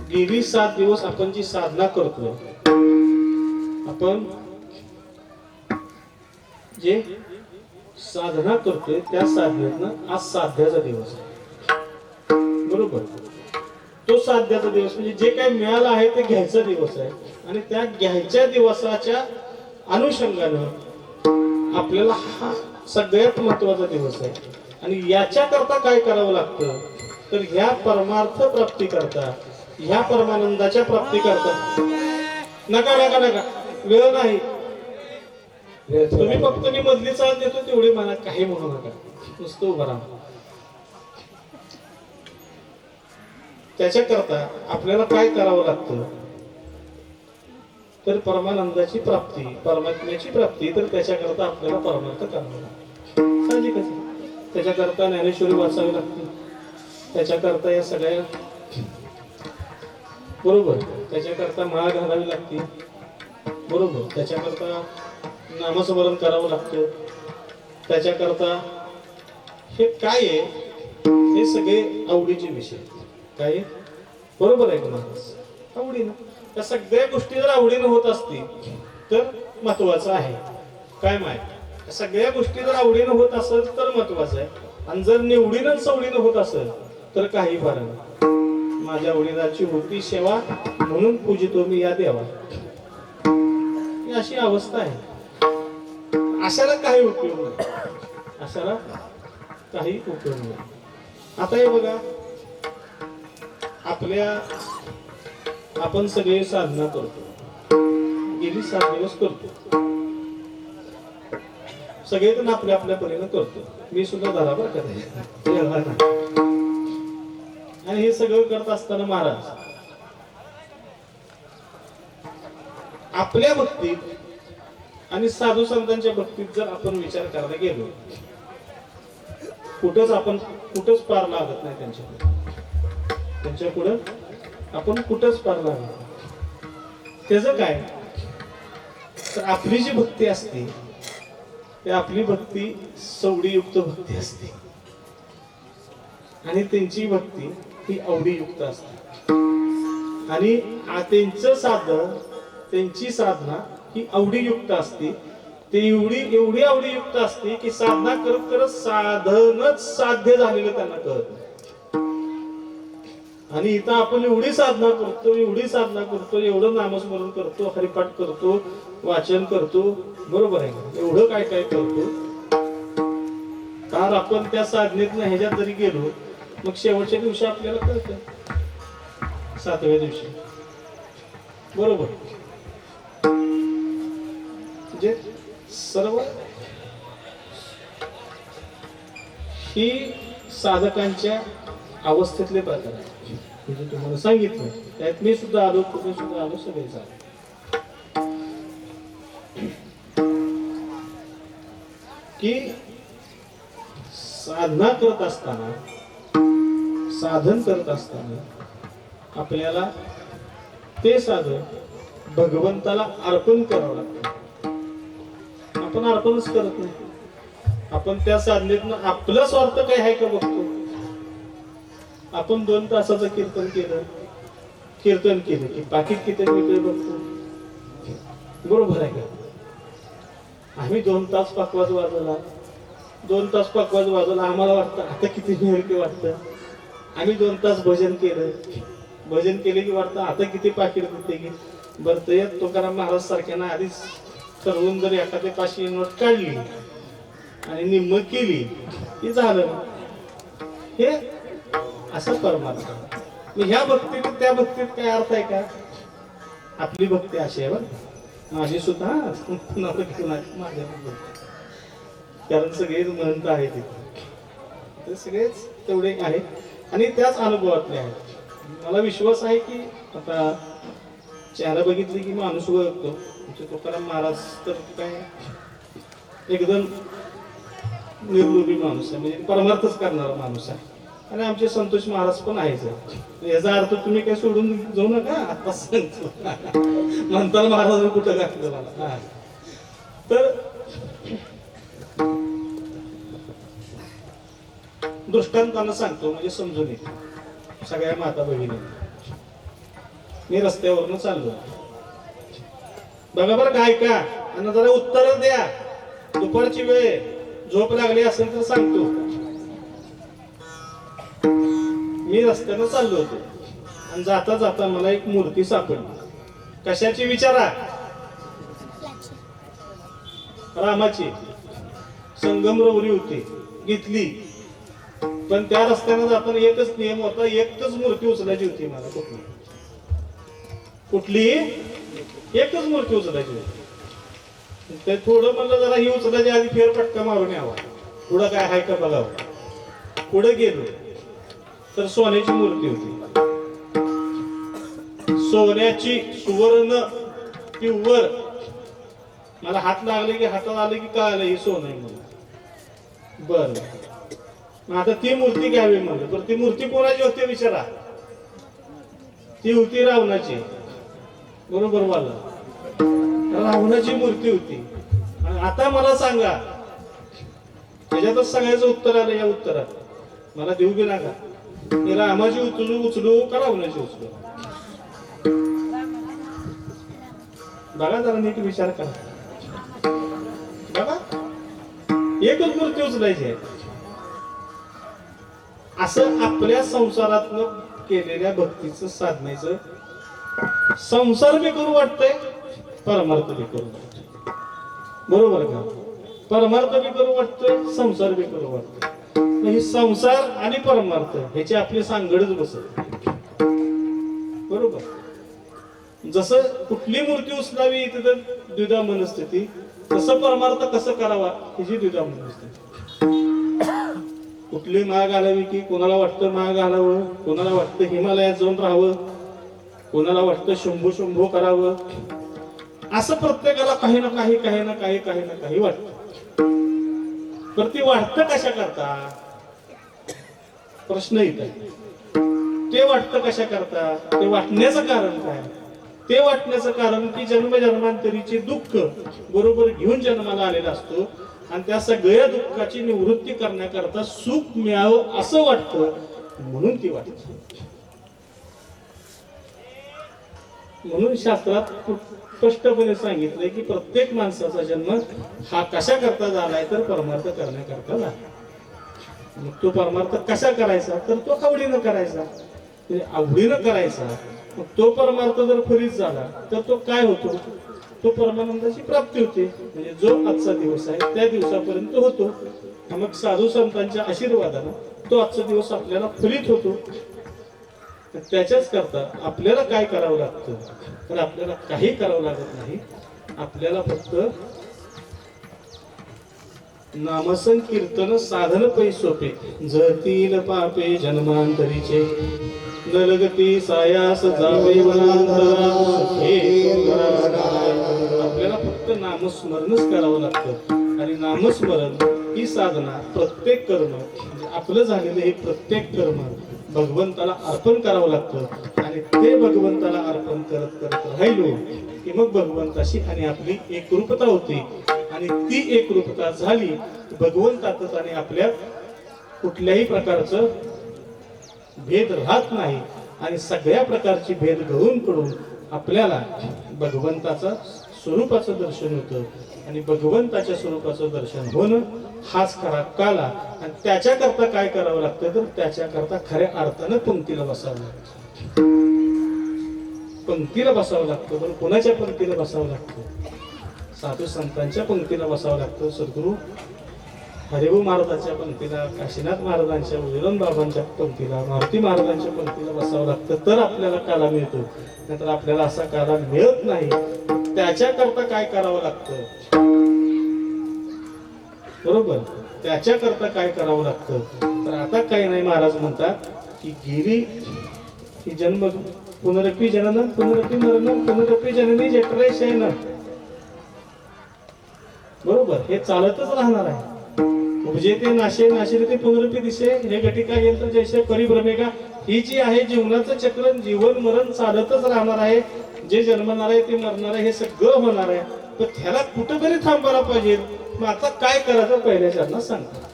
गेली 7 दिवस आपण जी साधना करतोय, आपण जे साधना करतोय त्या साधनेतनं आज साध्याचा दिवस आहे. बरोबर. तो साध्याचा दिवस म्हणजे जे काही मिळालं आहे ते घ्यायचा दिवस आहे. आणि त्या घ्यायच्या दिवसाच्या अनुषंगानं आपल्याला हा सगळ्यात महत्वाचा दिवस आहे. आणि याच्या करता काय करावं लागतं, तर ह्या परमार्थ प्राप्ती करता, ह्या परमानंदाच्या प्राप्ती करता, नका नका नका वेळ नाही, तुम्ही फक्त मी मधली चाल देतो तेवढे मला काही म्हणू नका, नुसतं उभा राहा. त्याच्या करता आपल्याला काय करावं लागतं, तर परमानंदाची प्राप्ती, परमात्म्याची प्राप्ती. तर त्याच्याकरता आपल्याला परमार्थ करावा लागतो, साहजिकच आहे. त्याच्याकरता ज्ञानेश्वरी वाचावी लागते, त्याच्याकरता या सगळ्या बरोबर, त्याच्याकरता माळ घालावी लागते बरोबर, त्याच्याकरता नामस्मरण करावं लागतं, त्याच्याकरता हे काय आहे, हे सगळे आवडीचे विषय काय आहे? बरोबर आहे का माणूस? आवडीनं त्या सगळ्या गोष्टी जर आवडीनं होत असतील तर महत्वाचं आहे. काय माहिती, सगळ्या गोष्टी जर आवडीनं होत असेल तर महत्वाचं आहे. आणि जर निवडीनं सवडीनं होत असेल तर काही फरक नाही. माझ्या वडिलांची होती सेवा म्हणून पूजितो मी या देवा, ही अशी अवस्था आहे. अशाला काही उपयोग नाही, अशाला काही उपयोग नाही. आता हे बघा, आपण सगळे साधना करतो, गेली 7 दिवस करतो. सगळेजण आपल्या आपल्या परीनं करतो. मी सुद्धा धरा बरं का ते. एवढा नाही. आणि हे सगळं करत असताना महाराज आपल्या भक्तीत आणि साधू संतांच्या भक्तीत जर आपण विचार करायला गेलो, कुठंच पार लागत नाही त्यांच्या पुढं आपण कुठंच पार लागत नाही. त्याचं काय तर आपली जी भक्ती असते ती आपली भक्ती सवडीयुक्त भक्ती असते आणि त्यांची भक्ती ही आवडीयुक्त असते. आणि त्यांचं साधन त्यांची साधना ही आवडीयुक्त असते. ते एवढी आवडीयुक्त असते की साधना करत करत साधनच साध्य झालेलं त्यांना कळत नाही. आणि इथं आपण एवढी साधना करतो, एवढं नामस्मरण करतो, हरिपाठ करतो, वाचन करतो, बरोबर आहे का? एवढं काय काय करतो, तर आपण त्या साधनेतनं ह्याच्यात जरी गेलो मग शेवटच्या दिवशी आपल्याला कळतं, 7व्या दिवशी, बरोबर. म्हणजे सर्व ही साधकांच्या अवस्थेतले प्रकार आहेत. म्हणजे तुम्हाला सांगितलं त्यात मी सुद्धा आलो, तुम्ही सुद्धा आलो, सगळेच आलो. की साधना करत असताना, साधन करत असताना आपल्याला ते साधन भगवंताला अर्पण करावं लागतं. आपण अर्पणच करत नाही. आपण त्या साधनेतनं आपला स्वार्थ काय आहे का बघतो. आपण 2 तासाचं कीर्तन केलं की पाकिट किती मिळतोय बघतो, बरोबर आहे का? आम्ही 2 तास पकवाज वाजवला, 2 तास पकवाज वाजवला, आम्हाला वाटतं आता किती मिळेल की वाटतं. आम्ही 2 तास भजन केले की वाटतं आता किती पाकिट होते की. बरं तर तुकाराम महाराज सारख्यानं आधीच ठरवून जर एखाद्या 500 नोट काढली आणि निम्म केली की झालं. हे असं परमार्थ. ह्या भक्तीत त्या भक्तीत काय अर्थ आहे का? आपली भक्ती अशी आहे बरं, माझी सुद्धा माझ्या, कारण सगळेच म्हणत आहेत ते सगळेच तेवढे आहेत आणि त्याच अनुभवातले आहेत. मला विश्वास आहे की आता चेहरा बघितली की माणूस ओळखतो. तुकाराम महाराज तर काय एकदम निर्लोभी माणूस आहे, म्हणजे परमार्थच करणारा माणूस आहे. आणि आमचे संतोष महाराज पण आहेच. याचा अर्थ तुम्ही काय सोडून जाऊ नका आता सांगतो म्हणताना महाराज कुठं घातलं मला. तर दृष्टांतानं सांगतो म्हणजे समजून येते सगळ्या माता भगिनी. मी रस्त्यावरनं चाललो, बघा बरं काय का, आणि जरा उत्तर द्या. दुपारची वेळ, झोप लागली असेल तर सांगतो. मी रस्त्यानं चाललो होतो आणि जाता जाता मला एक मूर्ती सापडली. कशाची विचारा? रामाची. संगमरवरी होती, घेतली. पण त्या रस्त्यानं जाताना एकच नियम होता, एकच मूर्ती उचलायची होती मला. कुठली एकच मूर्ती उचलायची होती. ते थोडं म्हणलं जरा ही उचलायची आधी फेरफटका मारून यावा, पुढं काय आहे का बघावं. पुढे गेलो तर सोन्याची मूर्ती होती. सोन्याची, सुवर्ण प्युअर. मला हात लागले की हातात आले की काय आलं हे सोनं आहे म्हणून. बर आता ती मूर्ती घ्यावी म्हणलं. तर ती मूर्ती कोणाची होती विचारा? ती होती रावणाची. बरोबर वाला, रावणाची मूर्ती होती. आणि आता मला सांगा, त्याच्यातच सगळ्याचं उत्तर आलं. या उत्तरात मला देऊ बी नका, की रामाची उचलू का रावणाची उचलू? बघा जरा नीट विचार करा. बघा, एकच मूर्ती उचलायची आहे. असं आपल्या संसारातनं केलेल्या भक्तीचं, साधनेचं संसार बी करू वाटतंय, परमार्थ बी करू वाटतंय. बरोबर का? परमार्थ बी करू वाटतोय, संसार बी करू वाटतोय. हे संसार आणि परमार्थ ह्याची आपली सांगडच बसत. बरोबर. जसं कुठली मूर्ती उचलावी तिथं द्विधा मनस्थिती, तसं परमार्थ कसं करावा ह्याची द्विधामत असते. कुठली माळ घालावी की कोणाला वाटतं माळ घालावं, कोणाला वाटतं हिमालयात जाऊन राहावं, कोणाला वाटतं शंभू शंभू करावं. असं प्रत्येकाला काही ना काही वाटतं. तर ती वाटतं कशा करता प्रश्न येत आहे. ते वाटतं कशा करता, ते वाटण्याचं कारण काय? ते वाटण्याचं कारण की जन्मजन्मांतरीचे दुःख बरोबर घेऊन जन्माला आलेला असतो आणि त्या सगळ्या दुःखाची निवृत्ती करण्याकरता सुख मिळावं असं वाटतं, म्हणून ती वाटते. म्हणून शास्त्रात स्पष्टपणे सांगितलंय की प्रत्येक माणसाचा जन्म हा कशा करता झालाय तर परमार्थ करण्याकरता झाला. मग तो परमार्थ कसा करायचा तर तो आवडीनं करायचा. म्हणजे आवडीनं करायचा. मग तो परमार्थ जर फलित झाला तर तो काय होतो, तो परमानंदाची प्राप्ती होते. म्हणजे जो आजचा दिवस आहे त्या दिवसापर्यंत होतो. मग साधू संतांच्या आशीर्वादानं तो आजचा दिवस आपल्याला फलित होतो. त्याच्याच करता आपल्याला काय करावं लागतं तर आपल्याला काही करावं लागत नाही. आपल्याला फक्त नामसंकीर्तन साधन पै सोपे, जळतील पापे जन्मांतरीचे, नरगती सायास जावे वनांतरा, आपल्याला फक्त नामस्मरणच करावं लागतं. आणि नामस्मरण ही साधना प्रत्येक कर्म म्हणजे आपलं झालेलं हे प्रत्येक कर्म भगवंताला अर्पण करावं लागतं. आणि ते भगवंताला अर्पण करत करत राहिलो की मग भगवंताशी आणि आपली एकरूपता होती. आणि ती एकरूपता झाली भगवंतातच आणि आपल्यात कुठल्याही प्रकारचं भेद राहत नाही. आणि सगळ्या प्रकारची भेद गळून पडून आपल्याला भगवंताचा स्वरूपाचं दर्शन होतं. आणि भगवंताच्या स्वरूपाचं दर्शन होणं हाच खरा काला. आणि त्याच्याकरता काय करावं लागतं तर त्याच्याकरता खऱ्या अर्थानं पंक्तीला बसावं लागतं. पंक्तीला बसावं लागतं. तर कोणाच्या पंक्तीला बसावं लागतं? साधू संतांच्या पंक्तीला बसावं लागतं. सद्गुरू हरिभाऊ महाराजांच्या पंक्तीला, काशीनाथ महाराजांच्या, विलन बाबांच्या पंक्तीला, मारुती महाराजांच्या पंक्तीला बसावं लागतं. तर आपल्याला काला मिळतो. नाहीतर आपल्याला असा काला मिळत नाही. त्याच्याकरता काय करावं लागतं बरोबर, त्याच्याकरता काय करावं लागतं तर आता काही नाही. महाराज म्हणतात की गेली ही जन्म पुनरपी जनन पुनरपी मरण पुनरपी जननी जठरे शयन, बरोबर हे चालतच राहणार आहे. उपजे ते नाशे नाशे ते पुनरपी दिसे, हे घटिका यंत्र जैसे परिभ्रमेका. ही जी आहे जीवनाचं चक्र जीवन मरण चालतच राहणार आहे. जे जन्मणार आहे ते मरणार आहे, हे सगळं होणार आहे. तर त्याला कुठेतरी थांबायला पाहिजे. मग आता काय करायचं पहिल्या चरणात सांगतो.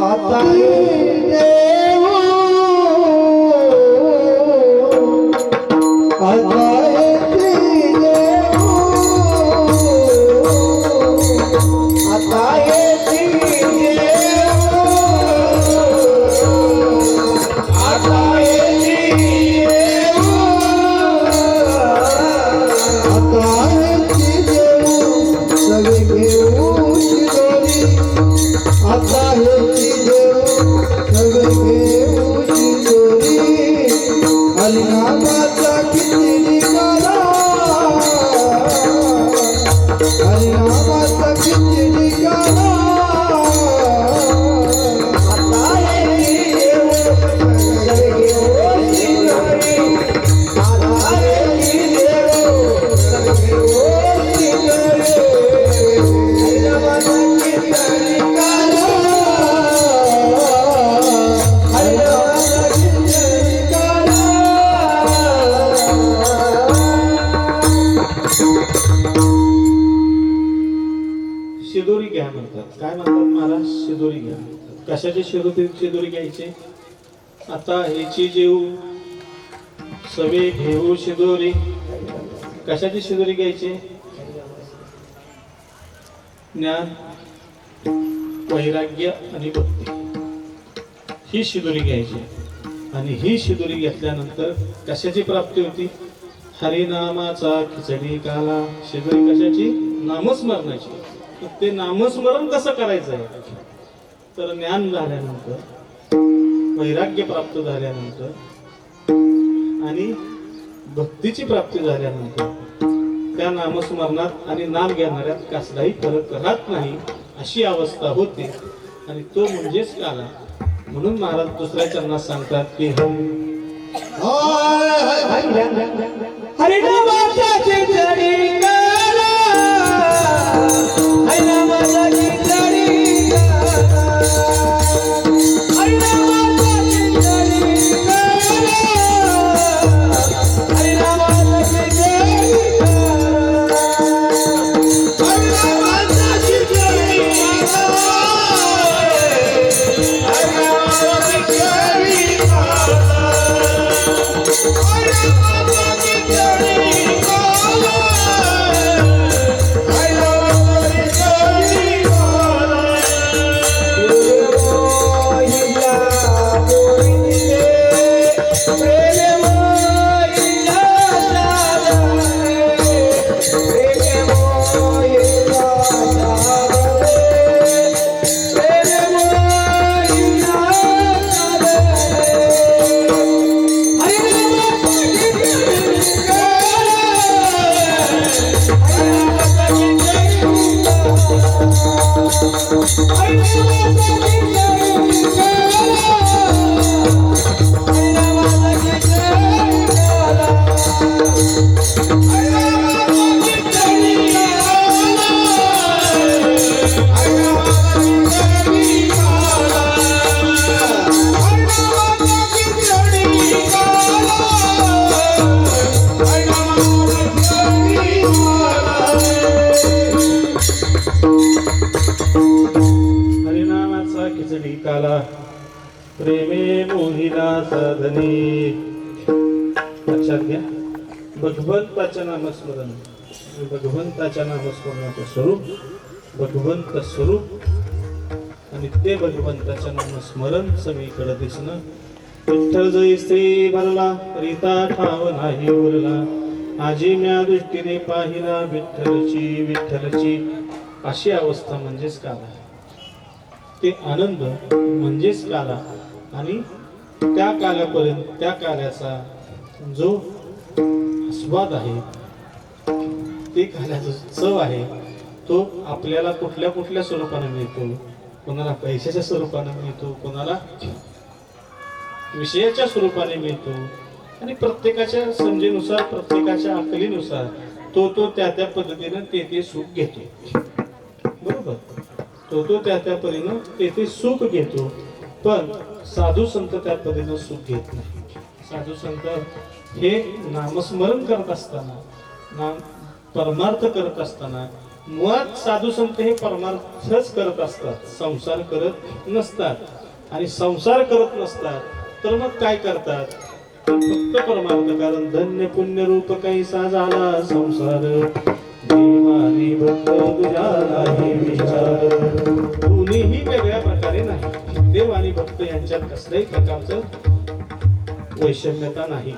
आता देव आता देव आता शिदोरी घ्या म्हणतात. काय म्हणतात महाराज? शिदोरी घ्या. कशाची शिदोरी घ्यायची? आता ह्याची जीव सवे घेऊ शिदोरी. कशाची शिदोरी घ्यायची? ज्ञान, वैराग्य आणि भक्ती ही शिदोरी घ्यायची. आणि ही शिदोरी घेतल्यानंतर कशाची प्राप्ती होती? हरिनामाचा खिचडी काला. शिदोरी कशाची? नामस्मरणाची. ते नामस्मरण कसं करायचं आहे तर ज्ञान झाल्यानंतर, वैराग्य प्राप्त झाल्यानंतर आणि भक्तीची प्राप्ती झाल्यानंतर त्या नामस्मरणात आणि नाम घेणाऱ्यात कसलाही फरक राहत नाही अशी अवस्था होते आणि तो म्हणजेच काला. म्हणून महाराज दुसऱ्या चरणात सांगतात की हरिनामाचा चिंतनी काला, हरिनामाचा चिंतनी काला, हरिनामाचा चिंतनी काला, हरिनामाचा चिंतनी काला, हरिनामाचा चिंतनी काला, हरिनामाचा चिंतनी हरिनामाचा खिचडी काला प्रेमे मोहिला साधने. लक्षात घ्या, भगवंताच्या नामस्मरण, भगवंताच्या नामस्मरणाचं स्वरूप भगवंत स्वरूप आणि ते भगवंताच्या नामस्मरण सगळीकडे दिसणं. विठ्ठल जय स्त्री भरला रीता ठाव नाही उरला, आजी म्या दृष्टीने पाहिला विठ्ठलची विठ्ठलची. अशी अवस्था म्हणजेच काला, ते आनंद म्हणजेच काला. आणि त्या काल्यापर्यंत त्या काल्याचा जो आस्वाद आहे, ते काल्याचा चव आहे, तो आपल्याला कुठल्या कुठल्या स्वरूपाने मिळतो. कोणाला पैशाच्या स्वरूपाने मिळतो, कोणाला विषयाच्या स्वरूपाने मिळतो आणि प्रत्येकाच्या समजेनुसार प्रत्येकाच्या अकलीनुसार तो तो त्या त्या पद्धतीनं ते सुख घेतो. बरोबर, तो त्या त्या परीनं ते सुख घेतो. पण साधू संत त्या पद्धतीनं सुख घेत नाही. साधू संत हे नामस्मरण करत असताना, नाम परमार्थ करत असताना, मुळात साधू संत हे परमार्थच करत असतात, संसार करत नसतात. आणि संसार करत नसतात तर मग काय करतात? फक्त परमार्थ. कारण धन्य पुण्य रूप कैसा झाला संसार, देवानी भक्त तुझ्या नाही विचार. दोन्हीही वेगळ्या प्रकारे नाही. देव आणि भक्त यांच्यात कसल्याही प्रकारचं वैषम्यता नाही,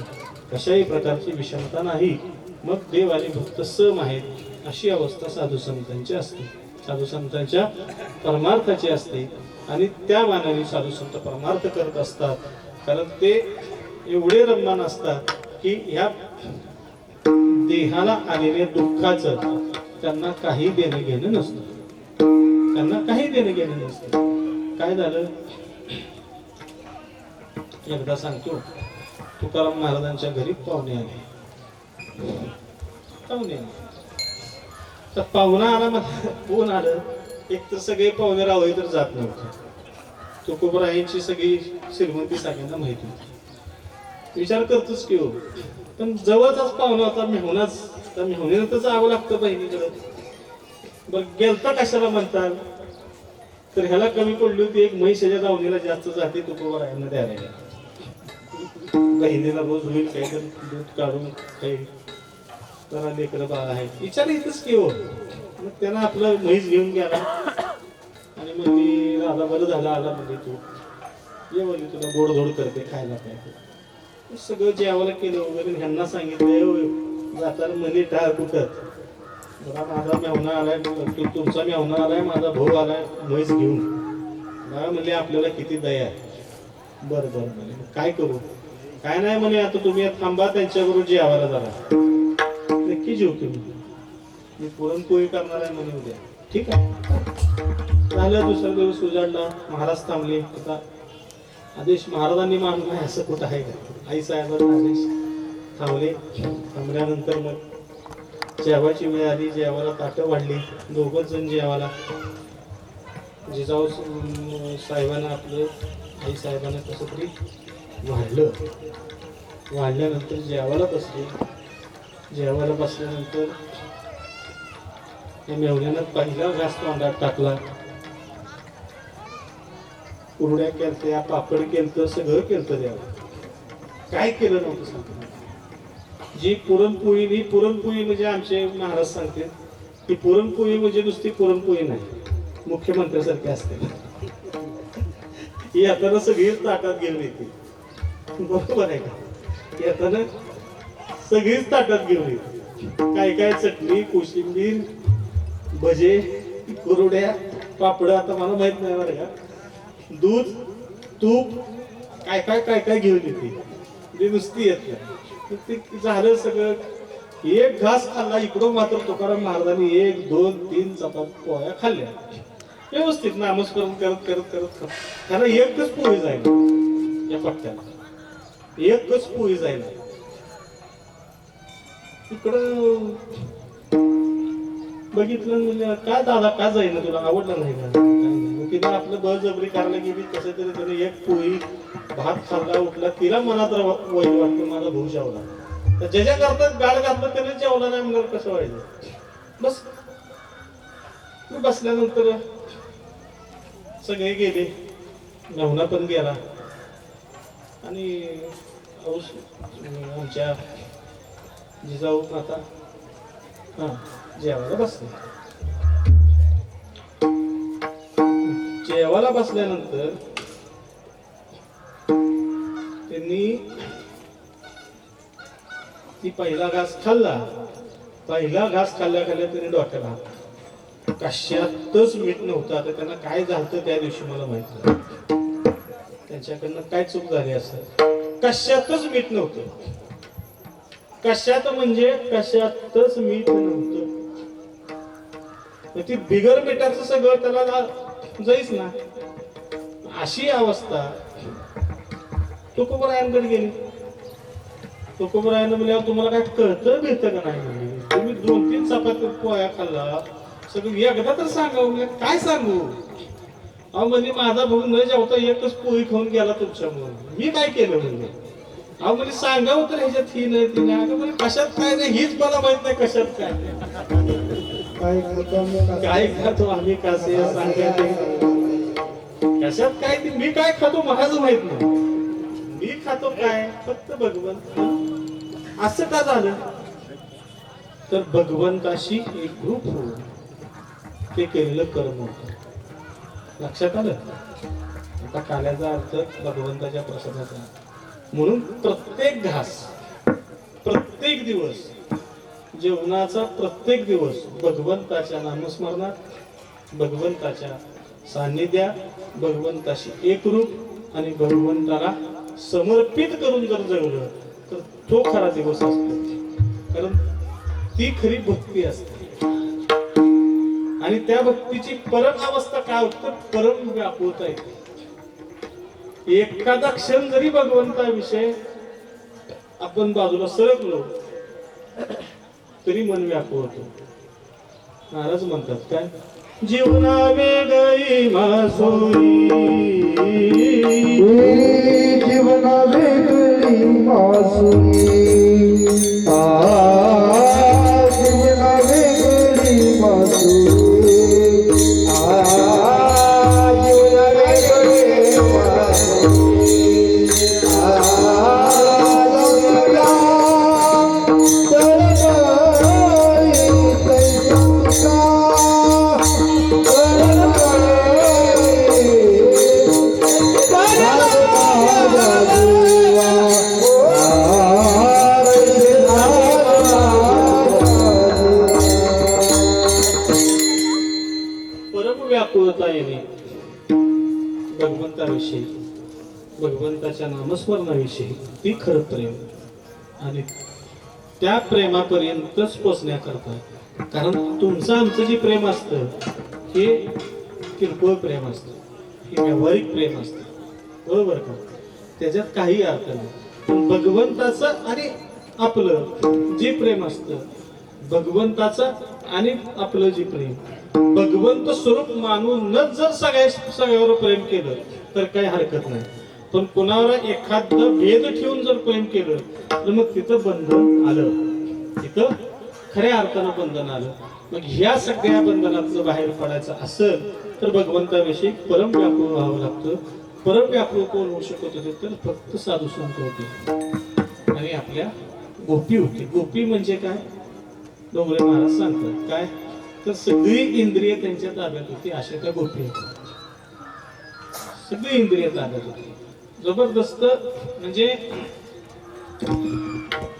कशाही प्रकारची विषमता नाही. मग देव आणि भक्त सम आहेत अशी अवस्था साधू संतांची असते, साधू संतांच्या परमार्थाची असते. आणि त्या मानाने साधू संत परमार्थ करत असतात. कारण ते एवढे रममान असतात की ह्या देहाला आलेल्या दुःखाचं त्यांना काही देणं घेणं नसतं. त्यांना काही देणं घेणं नसतं. काय झालं एकदा सांगतो, तुकाराम महाराजांच्या घरी पाहुणे आले. तर पाहुणा आला, मला कोण आलं? एक तर सगळे पाहुणे रावळे तर जात नव्हते. तुकोबरायांची सगळी श्रीमंती सगळ्यांना माहिती होती. विचार करतोच की हो, पण जवळचाच पाहुणा होता, मेहुणाच. तर मेहुणीनं तर जावं लागतं बहिणीकडे. बरं गेलता कशाला म्हणतात? तर ह्याला कमी पडली होती एक म्हैसाच्या दावणीला जास्त जाते तुकोबरायांना द्यायला. बहिणीला रोज होईल काहीतरी दूध काढून काही जरा लेकरं बाळा आहेत. विचार येतच की हो. मग त्यानं आपलं म्हैस घेऊन गेला आणि मग ती राधा बरं झाला आला म्हणजे तू ये बोलली तुला गोडधोड करते खायला पाहिजे. सगळं जेवायला केलं वगैरे. ह्यांना सांगितलं जाताना मनी टाळ कुठत बघा माझा मेहुणा आलाय, तुमचा मेहुणा आलाय, माझा भाऊ आलाय म्हैस घेऊन. बघा म्हणले आपल्याला किती दया आहे. बरं बरं म्हणे काय करू? काय नाही म्हणे आता तुम्ही थांबा त्यांच्याबरोबर जेवायला जरा. नक्की जेव तुम्ही. मी पुरणपोळी करणार आहे म्हणे उद्या. ठीक आहे झालं. दुसरा दिवस उजाडला, महाराज थांबले. आता आदेश महाराजांनी मानला आहे असं कुठं आहे का? आई साहेबांना आदेश. थांबले. थांबल्यानंतर मग जेवायची वेळ आली. जेवायला ताटं वाढली. दोघंच जण जेवायला. जिजाऊ साहेबांना आपलं आई साहेबांना कसं तरी वाढलं. वाढल्यानंतर जेवायला बसले. जेवायला बसल्यानंतर त्या मेवण्यानं पहिला घास तोंडात टाकला. कुरड्या केलत्या, पापड केलतं, सगळं केलतं देवा. काय केलं नव्हतं सांगतो. जी पुरणपोळी म्हणजे आमचे महाराज सांगते की पुरणपोळी म्हणजे नुसती पुरणपोळी नाही, मुख्यमंत्र्यासारखी असते. ही येताना सगळीच ताटात घेऊन येते. बरोबर आहे का? येताना सगळीच ताटात घेऊन येते. काय काय चटणी, कोशिंबीर, भजे, कुरड्या, पापड, आता मला माहित नाही बरं का, दूध, तूप, काय काय काय काय घेऊन येते. ते नुसती येत नाही. ते झालं सगळं. एक घास खाल्ला. इकडं मात्र तुकाराम महाराजांनी 1, 2, 3 चपाती पोळ्या खाल्ल्या व्यवस्थित नामस्मरण करत करत करत. त्याला एकच पोळी जाईल या पट्ट्याला, एकच पोळी जाईल. इकडं बघितलं म्हणजे काय दादा का जाईना, तुला आवडलं नाही का? तिने आपलं बळजबरी करायला गेली. कसं तरी त्याने एक पोळी भात खाल्ला, उठला. तिला मनात वाईट वाटतं, माझा भाऊ जेवला. तर ज्याच्या करतात गाड घातलं त्याने जेवला नाही म्हणून कसं व्हायचं. बस मी बसल्यानंतर सगळे गेले. मेहुणा पण गेला आणि आमच्या जिजाऊ आता जेवायला बसले. जेवायला बसल्यानंतर त्यांनी ती पहिला घास खाल्ला. पहिला घास खाल्ल्या त्यांनी डोक्याला हात. कशातच मीठ नव्हतं. आता त्यांना काय झालं त्या दिवशी मला माहित नाही. त्यांच्याकडनं काय चूक झाली असं. कशातच मीठ नव्हतं. कशात म्हणजे कशातच मीठ नव्हतं. ती बिगर मिठाचं सगळं त्याला जाईच ना. अशी अवस्था तुकोबरायांकडे गेली. तुकोबरायानं म्हणल्यावर तुम्हाला काय कळतं मिळतं का नाही म्हणले. तुम्ही 2-3 चपात्या पोळ्या खाल्ला, सगळं एकदा तर सांगा. म्हणजे काय सांगू. अहो म्हणजे माझा भाऊ न जेवता एकच पोळी खाऊन गेला तुमच्यामुळे. मी काय केलं म्हणजे. अहो म्हणजे सांगावं तर ह्याच्यात ही नाही ती नाही. म्हणजे कशात काय नाही हीच मला माहित नाही. कशात काय काय खातो आम्ही कसे सांगायचे. कशात काय ती मी काय खातो मलाच माहित नाही. मी खातो काय फक्त भगवंत. असं का झालं तर भगवंताशी एकरूप होऊन ते केलेलं कर्म होतं. लक्षात आलं. आता काल्याचा अर्थ भगवंताच्या प्रसादाचा. म्हणून प्रत्येक घास, प्रत्येक दिवस, जेवणाचा प्रत्येक दिवस भगवंताच्या नामस्मरणात, भगवंताच्या सान्निध्यात, भगवंताशी एकरूप आणि भगवंताला समर्पित करून जर जगलं तर तो खरा दिवस असतो. कारण ती खरी भक्ती असते. आणि त्या भक्तीची परम अवस्था काय होतं. परम व्याकुळता येते. एखादा क्षण जरी भगवंताविषयी आपण बाजूला सरकलो तरी मन व्याकुळ होतो. महाराज म्हणतात काय, जीवना वेगळी मासुरी, जीवना वेगळी मासुरी, जीवना वेगळी मासुरी, व्याकुळता येणे भगवंताविषयी, भगवंताच्या नामस्मरणाविषयी, ती खरं प्रेम. आणि त्या प्रेमापर्यंतच पोचण्याकरता कारण तुमचं आमचं जे प्रेम असतं हे किरकोळ प्रेम असतं, हे व्यावहारिक प्रेम असतं, बरोबर का? त्याच्यात काही अर्थ नाही. पण भगवंताचं आणि आपलं जे प्रेम असतं, भगवंताचं आणि आपलं जे प्रेम, भगवंत स्वरूप मानूनच जर सगळ्यावर प्रेम केलं तर काही हरकत नाही. पण कोणावर एखादं भेद ठेवून जर प्रेम केलं तर मग तिथं बंधन आलं, तिथं खऱ्या अर्थानं बंधन आलं. मग ह्या सगळ्या बंधनातलं बाहेर पडायचं असेल तर भगवंताविषयी परम व्याकुळ व्हावं लागतं. परम व्याकुळ कोण होऊ शकत होते तर फक्त साधू संत होते आणि आपल्या गोपी होती. गोपी म्हणजे काय? डोंगरे महाराज सांगतात काय तर सगळी इंद्रिय त्यांच्या ताब्यात होती, अशा त्या गोपी होत्या. सगळी इंद्रिय ताब्यात होती, जबरदस्त. म्हणजे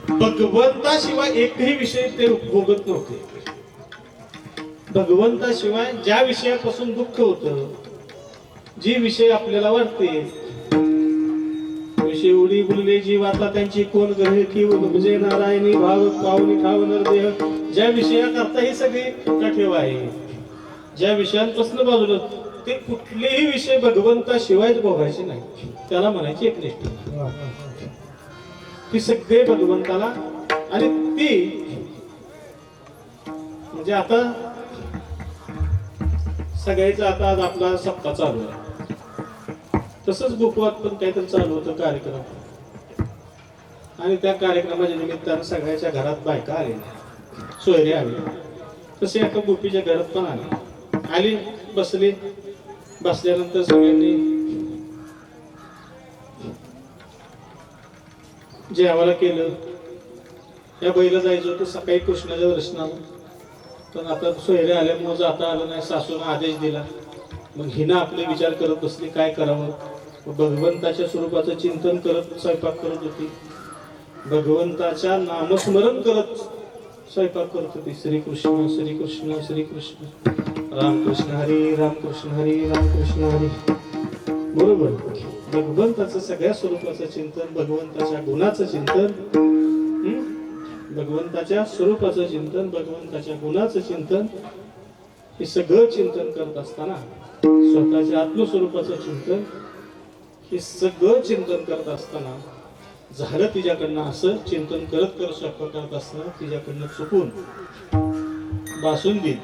भगवंताशिवाय एकही विषय ते भोगत नव्हते. भगवंताशिवाय ज्या विषयापासून दुःख होतं, जे विषय आपल्याला वाटते, विषय उडी बोलले जीव आता त्यांची कोण ग्रहे की म्हणजे नारायणी भाव पावनी ठाव नरदेह. ज्या विषयाकरता ही सगळी ठेव आहे, ज्या विषयांपासून बाजूला ते कुठलेही विषय भगवंताशिवायच भोगायचे नाही, त्याला म्हणायची एकनिष्ठा. ती सगळे भगवंताला. आणि ती म्हणजे आता सगळ्याचा आता आज आपला सप्ताह चालू आहे, तसंच गोकुळात पण काहीतरी चालू होतं कार्यक्रम. आणि त्या कार्यक्रमाच्या निमित्तानं सगळ्याच्या घरात बायका आलेल्या, सोयरे आले. तसे एका गोपीच्या घरात पण आली, बसली. बसल्यानंतर सगळ्यांनी जेवायला केलं. या बैला जायचं होतं सकाळी कृष्णाच्या दर्शनाला, पण आता सोयरे आल्यामुळे जाता आलं नाही. सासूनं आदेश दिला. मग हिनं आपले विचार करत बसली काय करावं. भगवंताच्या स्वरूपाचं चिंतन करत स्वयंपाक करत होती, भगवंताच्या नामस्मरण करत स्वयंपाक करत होती. श्रीकृष्ण श्रीकृष्ण श्रीकृष्ण, रामकृष्ण हरी रामकृष्ण हरी रामकृष्ण हरी. बरोबर, भगवंताचं सगळ्या स्वरूपाचं चिंतन, भगवंताच्या गुणाचं चिंतन, भगवंताच्या स्वरूपाचं चिंतन, भगवंताच्या गुणाचं चिंतन, हे सगळं चिंतन करत असताना स्वतःच्या आत्मस्वरूपाचं चिंतन, हे सगळं चिंतन करत असताना झालं तिच्याकडनं असं चिंतन करत करत स्वयंपाक करत असताना तिच्याकडनं चुकून बासुंदीत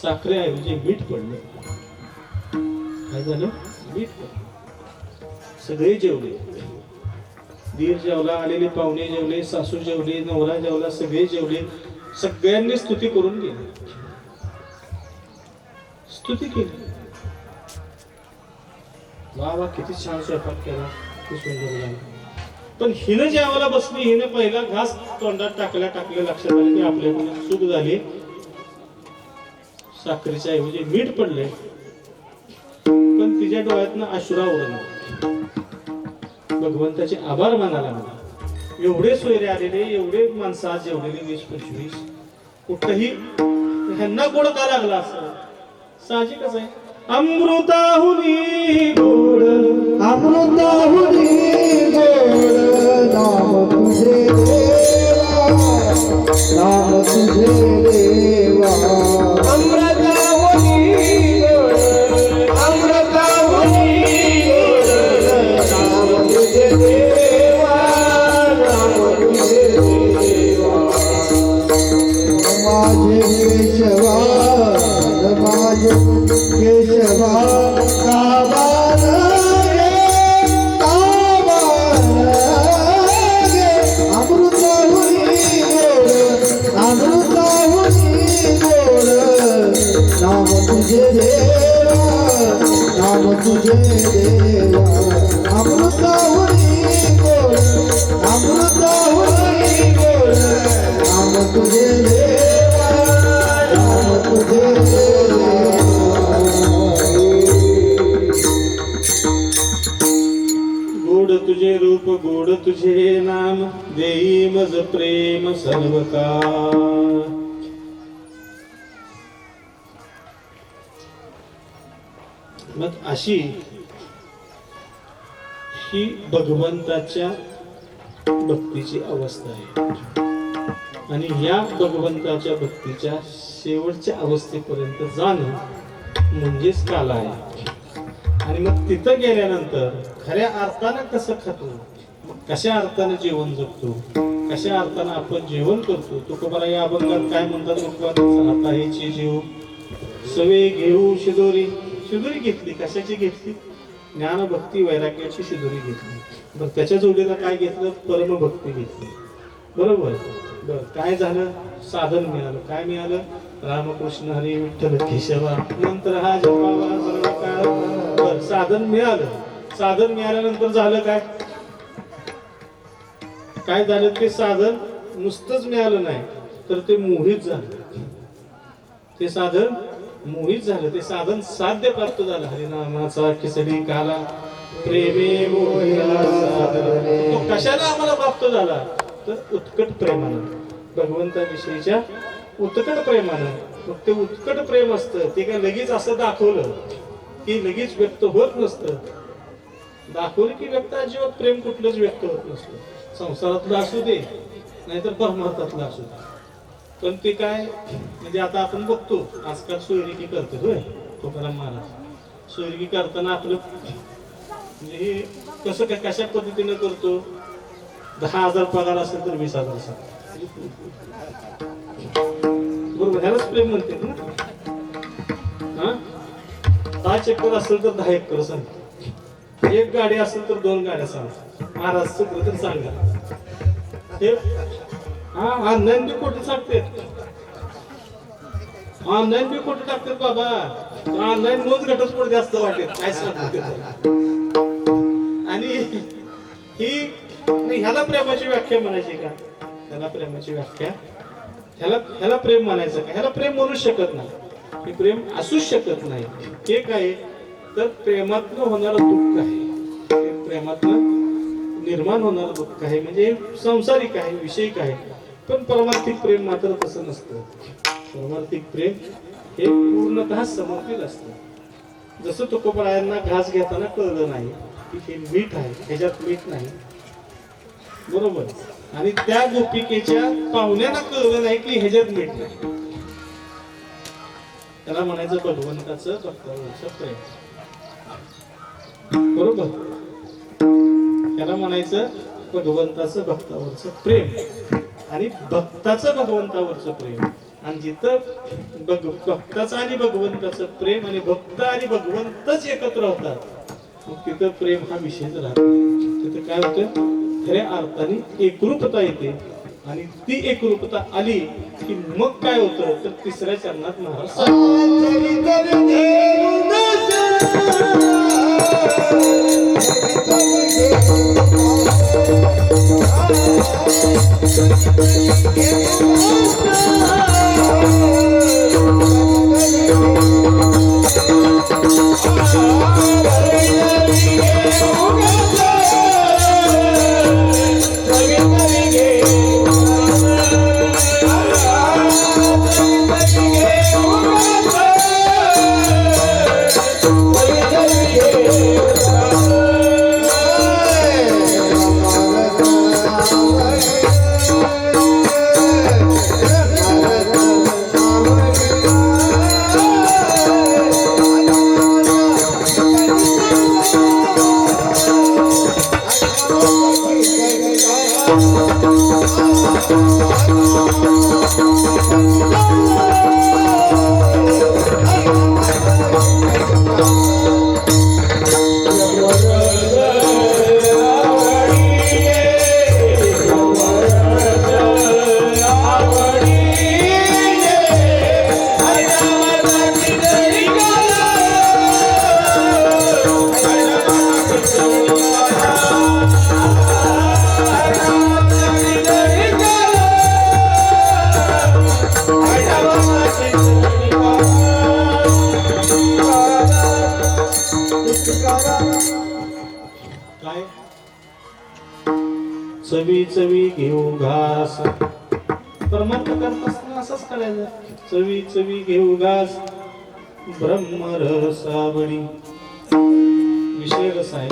साखरेऐवजी मीठ पडलं. काय झालं? मीठ पडलं. सगळे जेवले, दीर जेवला, आलेले पाहुणे जेवले, सासू जेवले, नवरा जेवला, सगळे जेवले. सगळ्यांनी स्तुती करून गेली, स्तुती केली. वा वा, किती छान स्वयंपाक केला, किती सुंदर झाला. पण हिनं जेवायला बसली, हिनं पहिला घास तोंडात टाकल्या लक्षात आलं की आपल्याकडून चूक झाली, साखरेच्या ऐवजी मीठ पडले. पण तिच्या डोळ्यातनं अश्रू आवरलं. भगवंताचे आभार मानायला लागला. एवढे सोयरे आलेले, एवढे माणसं आज जेवलेले 20-25, कुठही ह्यांना गोड का लागला असं साहजिकच आहे. अमृताहुनी गोड, अमृताहुनी गोड नाम तुझे देवा, नाम तुझे देवा. अमृताहुनी गोड, अमृताहुनी गोड नाम तुझे देवा, नाम तुझे देवा. माझे केशवा, माझे केशवा, काबार गे, अमृताहुनी गोड, अमृताहुनी गोड नाम तुझे देवा, नाम तुझे देवा. अमृताहुनी गोड, अमृताहुनी गोड नाम तुझे देवा, नाम तुझे देवा. गोड तुझे रूप, गोड तुझे नाम, देई मज प्रेम सर्व काळ. मग अशी ही भगवंताच्या भक्तीची अवस्था आहे. आणि या भगवंताच्या भक्तीच्या शेवटच्या अवस्थेपर्यंत जाणं म्हणजेच काला आहे. आणि मग तिथं गेल्यानंतर खऱ्या अर्थानं कसं खातो, कशा अर्थानं जीवन जगतो, कशा अर्थानं आपण जेवण करतो. तुकोबाला या अभंगात काय म्हणतात, आता हेची जीव सवे घेऊ शिदोरी. शिदोरी घेतली, कशाची घेतली? ज्ञान भक्ती वैराग्याची शिदोरी घेतली. बरं, त्याच्या जोडीला काय घेतलं? परमभक्ती घेतली. बरोबर. बरं, काय झालं? साधन मिळालं. काय मिळालं? रामकृष्ण हरी विठ्ठल केशवा नंतर हा जपावा सर्व काळ. बरं, साधन मिळालं. साधन मिळाल्यानंतर झालं काय? काय झालं? ते साधन नुसतंच मिळालं नाही, तर ते मोहित झालं. ते साधन मोहित झालं. ते साधन साध्य प्राप्त झालं. हरिनामाचा खिचडी काला प्रेमे मोहिला साधन. तो कशाला आम्हाला प्राप्त झाला? तर उत्कट प्रेमानं, भगवंताविषयीच्या उत्कट प्रेमानं. मग ते उत्कट प्रेम असतं ते काय लगेच असं दाखवलं की लगेच व्यक्त होत नसतं. दाखवलं की व्यक्त अजिबात प्रेम कुठलंच व्यक्त होत नसतं. संसारातलं असू दे नाहीतर परमार्थातलं असू दे. पण ते काय म्हणजे आता आपण बघतो आजकाल सोयरिकी करते होय तुकाराम महाराज. सोयरिकी करताना आपलं म्हणजे हे कसं काय कशा पद्धतीने करतो? 10,000 पगार असेल तर 20,000 सांग. बरोबर, ह्यालाच प्रेम म्हणते ना. 5 एकर असेल तर 10 एकर सांग. एक गाडी असेल तर 2 गाड्या सांग. महाराज चुकलं तर सांगा. हे ऑनलाईन बी खोटे सांगते. ऑनलाईन बी खोटे टाकतात बाबा. ऑनलाईन मोज घटस्फोट जास्त वाटेल काय सांगते. आणि ही ह्याला प्रेमाची व्याख्या म्हणायची का? ह्याला प्रेमाची व्याख्या, ह्याला प्रेम म्हणायचं का? ह्याला प्रेम म्हणू शकत नाही. हे प्रेम असूच शकत नाही. हे काय तर प्रेमातनं होणारं दुःख आहे. प्रेमातनं निर्माण होणारं दुःख आहे. म्हणजे संसारिक आहे, विषयिक आहे. पण परमार्थिक प्रेम मात्र तसं नसतं. परमार्थिक प्रेम हे पूर्णतः समर्पित असतं. जसं तुकोबारायांना घास घेताना कळलं नाही की हे मीठ आहे, ह्याच्यात मीठ नाही. बरोबर. आणि त्या गोपिकेच्या पाहुण्यांना कळलं नाही की ह्याच्यात मीठ नाही. त्याला म्हणायचं भगवंताचं भक्तावरचं प्रेम. बरोबर. त्याला म्हणायचं भगवंताचं भक्तावरचं प्रेम आणि भक्ताचं भगवंतावरचं प्रेम. आणि जिथं भक्ताचं आणि भगवंताचं प्रेम आणि भक्त आणि भगवंतच एकत्र होतात मग तिथं प्रेम हा विषयच राहतो. तिथं काय होतं? खऱ्या अर्थाने एकरूपता येते. आणि ती एकरूपता आली की मग काय होतं? तर तिसऱ्या चरणात महाराज काय चवी चवी घेऊ घास. परमार्थ करत असताना असंच करायचं. चवी चवी घेऊ घास ब्रह्मरसावळी. विषय रस आहे.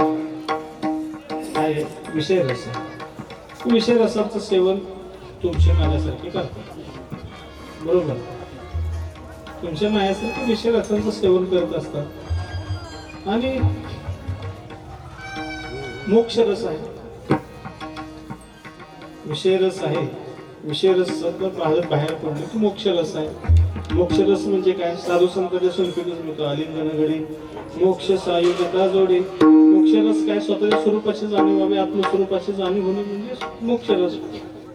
काय विषय रस आहे. विषय रसाचं सेवन तुमचे माझ्यासारखे करतात. बरोबर, तुमच्या माझ्यासारखे विषय रसांचं सेवन करत असतात आणि मोक्ष रस आहे, विषय रस आहे. विषय रस बाहेर पडले की मोक्ष रस आहे. मोक्ष रस म्हणजे काय? साधू संतांच्या संकेतच मिळतो. आलिंगन घडी मोक्ष सायुगता जोडे. मोक्ष रस काय? स्वतःच्या स्वरूपाची जाणीव व्हावी, आत्मस्वरूपाची जाणीव होणे म्हणजे मोक्ष रस.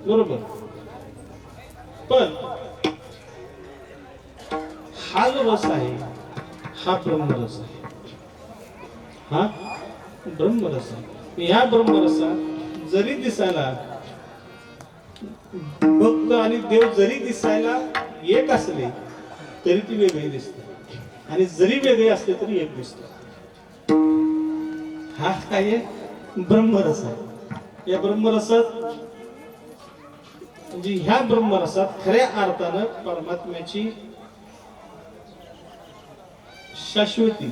बरोबर. पण हा जो रस आहे हा ब्रह्मरस आहे. हा ब्रह्मरस आहे. ह्या ब्रह्मरसात जरी दिसायला भक्त आणि देव जरी दिसायला एक असले तरी ती वेगळी दिसते, आणि जरी वेगळे असले तरी एक दिसत. हा काय आहे? ब्रह्मरस आहे. या ब्रह्मरसात म्हणजे ह्या ब्रह्मरसात खऱ्या अर्थानं परमात्म्याची शाश्वती,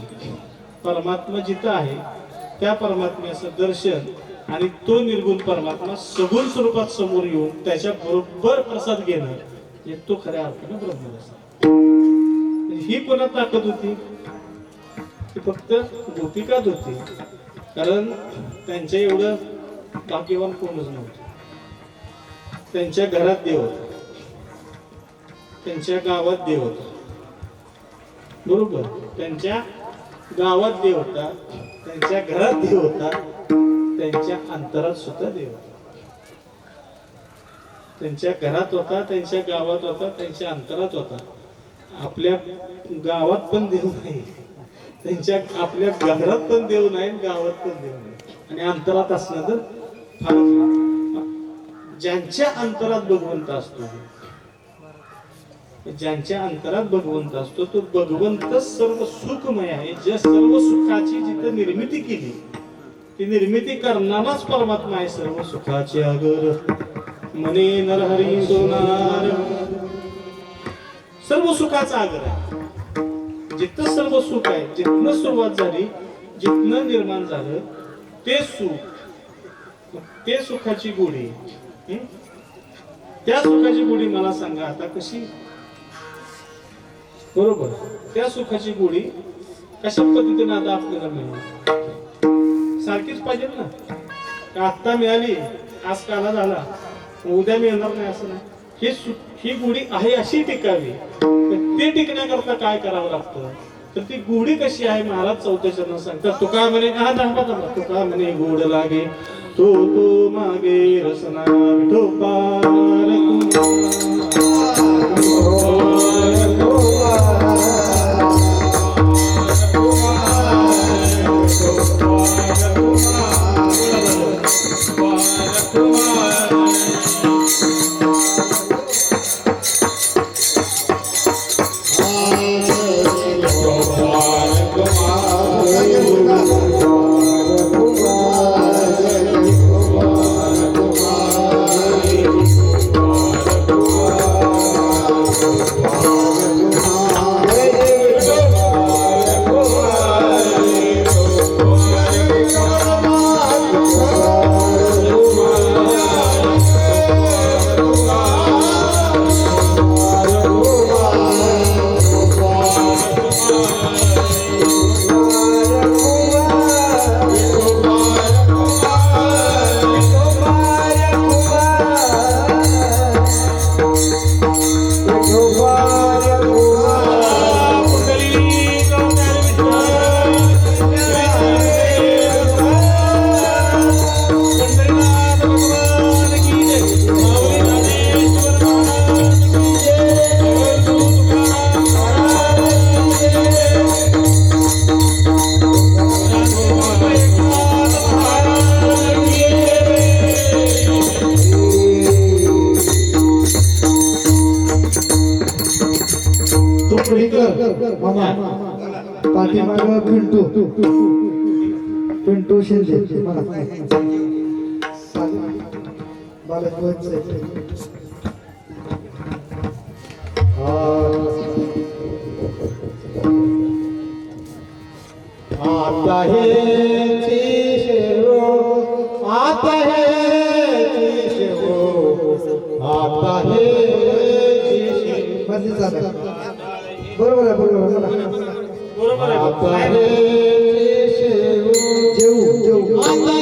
परमात्मा जिथं आहे त्या परमात्म्याचं दर्शन आणि तो निर्गुण परमात्मा सगुण स्वरूपात समोर येऊन त्याच्या बरोबर प्रसाद घेणं, हे तो खऱ्या अर्थानं ब्रह्मरस आहे. ही कोणा ताकद होती? ती फक्त गोपिकात होती, कारण त्यांच्या एवढं भाग्यवान कोणच नव्हतं. त्यांच्या घरात देव होता, त्यांच्या गावात देव होता. बरोबर, त्यांच्या गावात देव होता, त्यांच्या घरात देव होता, त्यांच्या अंतरात सुद्धा देव होता. त्यांच्या घरात होता, त्यांच्या गावात होता, त्यांच्या अंतरात होता. आपल्या गावात पण देव नाही, त्यांच्या आपल्या घरात पण देव नाही, गावात पण देव नाही, आणि अंतरात असणं तर फार. ज्यांच्या अंतरात भगवंत असतो, ज्यांच्या अंतरात भगवंत असतो तो भगवंत सर्व सुखमय आहे. ज्या सर्व सुखाची जिथं निर्मिती केली ती निर्मिती करणाराच परमात्मा आहे. सर्व सुखाचे अगर मने नरहरी सोनार. सर्व सुखाचा आगर आहे. जिथं सर्व सुख आहे, जिथनं सुरुवात झाली, जिथनं निर्माण झालं ते सुख, ते सुखाची गोडी. त्या सुखाची गोडी मला सांगा आता कशी? बरोबर, त्या सुखाची गोडी कशा पद्धतीने आता आपल्याला मिळेल? सारखीच पाहिजे ना. आत्ता मिळाली, आज काला झाला, उद्या मिळणार नाही असं नाही. ही गोडी आहे अशी टिकावी. ते टिकण्याकरता काय करावं लागतं? तर ती गोडी कशी आहे? महाराज चौथ्या चरणात सांगतात. तुका म्हणे तुका म्हणे गोड लागे तो तो मागे रसना विठोबार पाठीमागं पिंटू शिंदे आता है आता है आता बरोबर आहे बरोबर आहे बरोबर आहे आता हे जेऊ जेऊ आता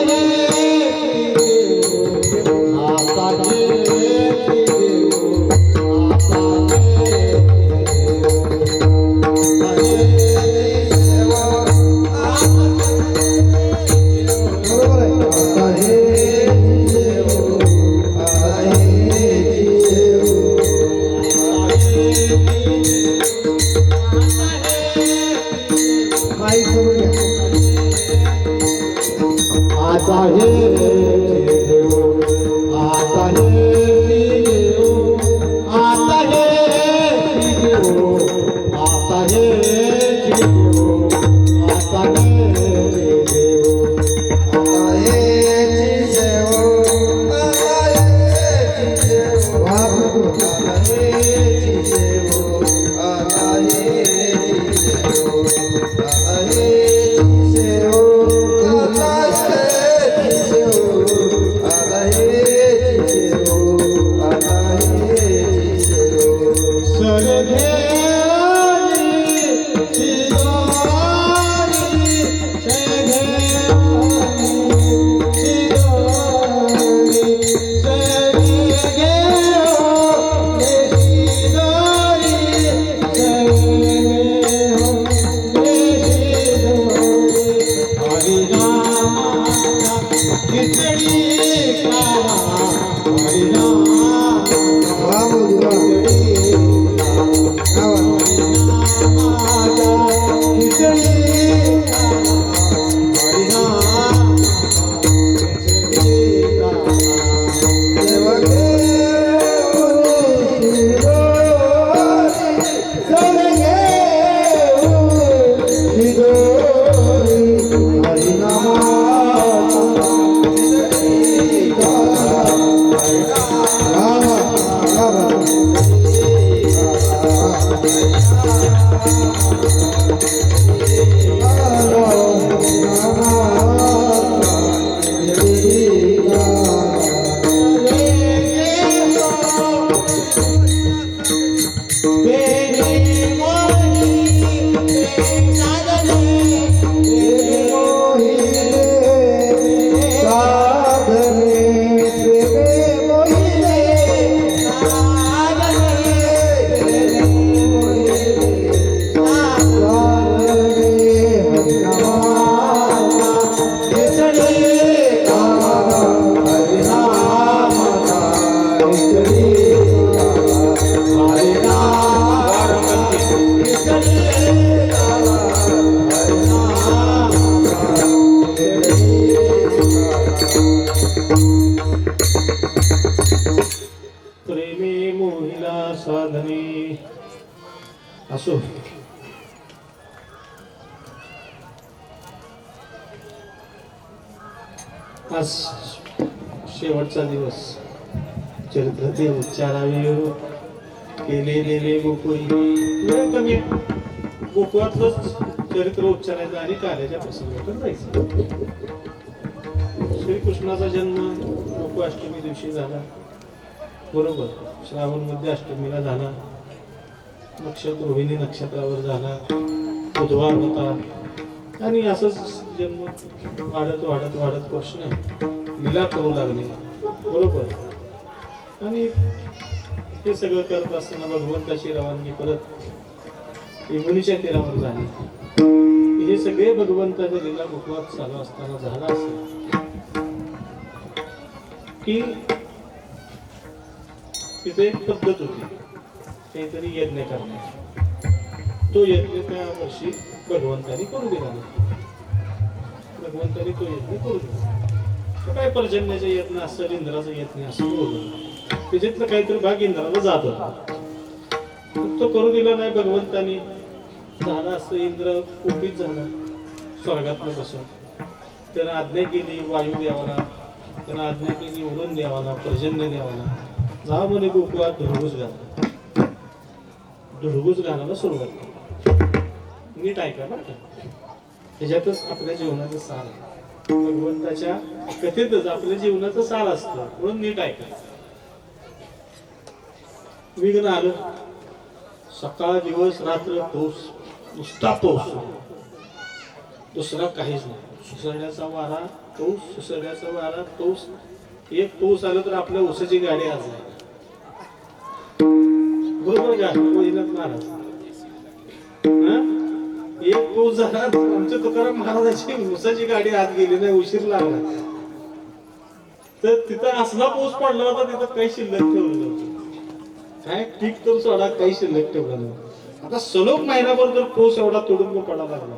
असो आज शेवटचा दिवस चरित्रातील उच्चारावे केलेले गोकुळ कमी गोकुळातलंच चरित्र उच्चारायचं आणि कार्याच्या प्रसंगाकडे जायचं. श्रीकृष्णाचा जन्म गोकुळाष्टमी दिवशी झाला, बरोबर श्रावण मध्ये अष्टमीला झाला, नक्षत्र रोहिणी नक्षत्रावर झाला, बुधवार होता आणि असंच जन्म वाढत वाढत वाढत कृष्ण लीला करू लागले, बरोबर. आणि हे सगळं करत असताना भगवंताची रवानगी परत यमुनेच्या तीरावर झाली. हे सगळे भगवंताच्या लीला गोकुळात चालू असताना झाला असेल की तिथे एक पद्धत होती काहीतरी यज्ञ करण्याची. तो यज्ञ त्या वर्षी भगवंतानी करू दिला नाही. भगवंतानी तो यज्ञ करू दिला. तो काय पर्जन्याचा यज्ञ असेल, इंद्राचा यज्ञ असेल, त्याच्यातलं काहीतरी भाग इंद्राला जात होता. तो करू दिला नाही भगवंतानी. झाला असं इंद्र कोपित झाला स्वर्गातनं बसून. त्यानं आज्ञा केली वायू देवाला, त्यानं आज्ञा केली वरुण देवाला, पर्जन्य देवाला, जा म्हणे गोकुळात धुडगूस घाला. धुडगूस घालायला सुरुवात केली. नीट ऐका बरं का, त्याच्यातच आपल्या जीवनाचं सार आहे. भगवंताच्या कथेतच आपल्या जीवनाचं सार असतं, म्हणून नीट ऐका. विघ्न आलं, सकाळ दिवस रात्र पाऊस, नुसता पाऊस, दुसरा काहीच नाही. सुसरड्याचा वारा पाऊस, सुसरड्याचा वारा पाऊस. एक पाऊस आलं तर आपल्या उसाची गाडी आज आहे. बरोबर का पहिलं महाराज? एक पाऊस झाला आमच्या तुकाराम महाराजाची उसाची गाडी आत गेली नाही, उशीर लागला. तर तिथं असला पाऊस पडला होता, तिथं काही शिल्लक ठेवलं नव्हतं. काय पीक तर सोडा, काही शिल्लक ठेवलं नव्हतं. आता सलग महिनाभर तर पाऊस एवढा तुडुंब पडायला लागला.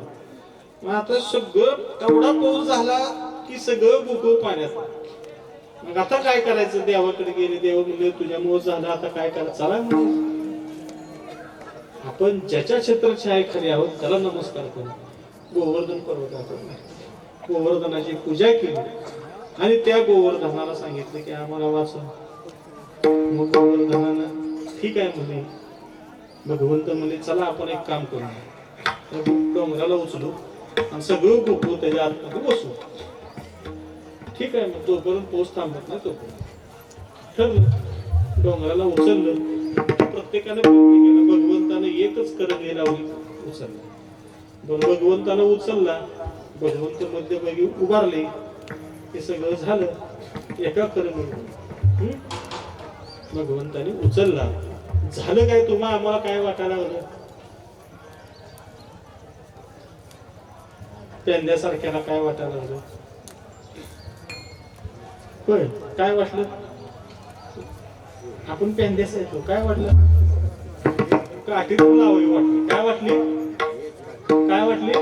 मग आता सगळं एवढा पाऊस झाला की सगळं बुकव पाण्यात. मग आता काय करायचं? देवाकडे गेले, देव म्हणले तुझ्यामुळे झालं, आता काय करायचं? चला म्हणजे आपण ज्याच्या क्षेत्राचे आहे खरे आहोत त्याला नमस्कार करू. गोवर्धन पर्वतावर गोवर्धनाची पूजा केली आणि त्या गोवर्धनाला सांगितलं की आम्हाला वाचव. मग गोवर्धनानं ठीक आहे म्हणे. भगवंत म्हणे चला आपण एक काम करू, डोंगराला उचलू आणि सगळं गोकू त्याच्या आतमध्ये बसू. ठीक आहे, मग तोपर्यंत पाऊस थांबत नाही तोपर्यंत ठरलं. डोंगराला उचललं. प्रत्येकाने भगवंताने एकच करंगळी लावली, उचलला. भगवंतानं उचलला, भगवंत मध्यभागी उभारले. हे सगळं झालं एका करंगळी. भगवंताने उचलला. झालं काय? तुम्हाला आम्हाला काय वाटायला लागलं? पेंद्यासारख्याला काय वाटायला लागलं? होय, काय वाटलं? आपण पेंद्यास येतो, काय वाटलं? काठी लावावी वाटली. काय वाटली? काय वाटली?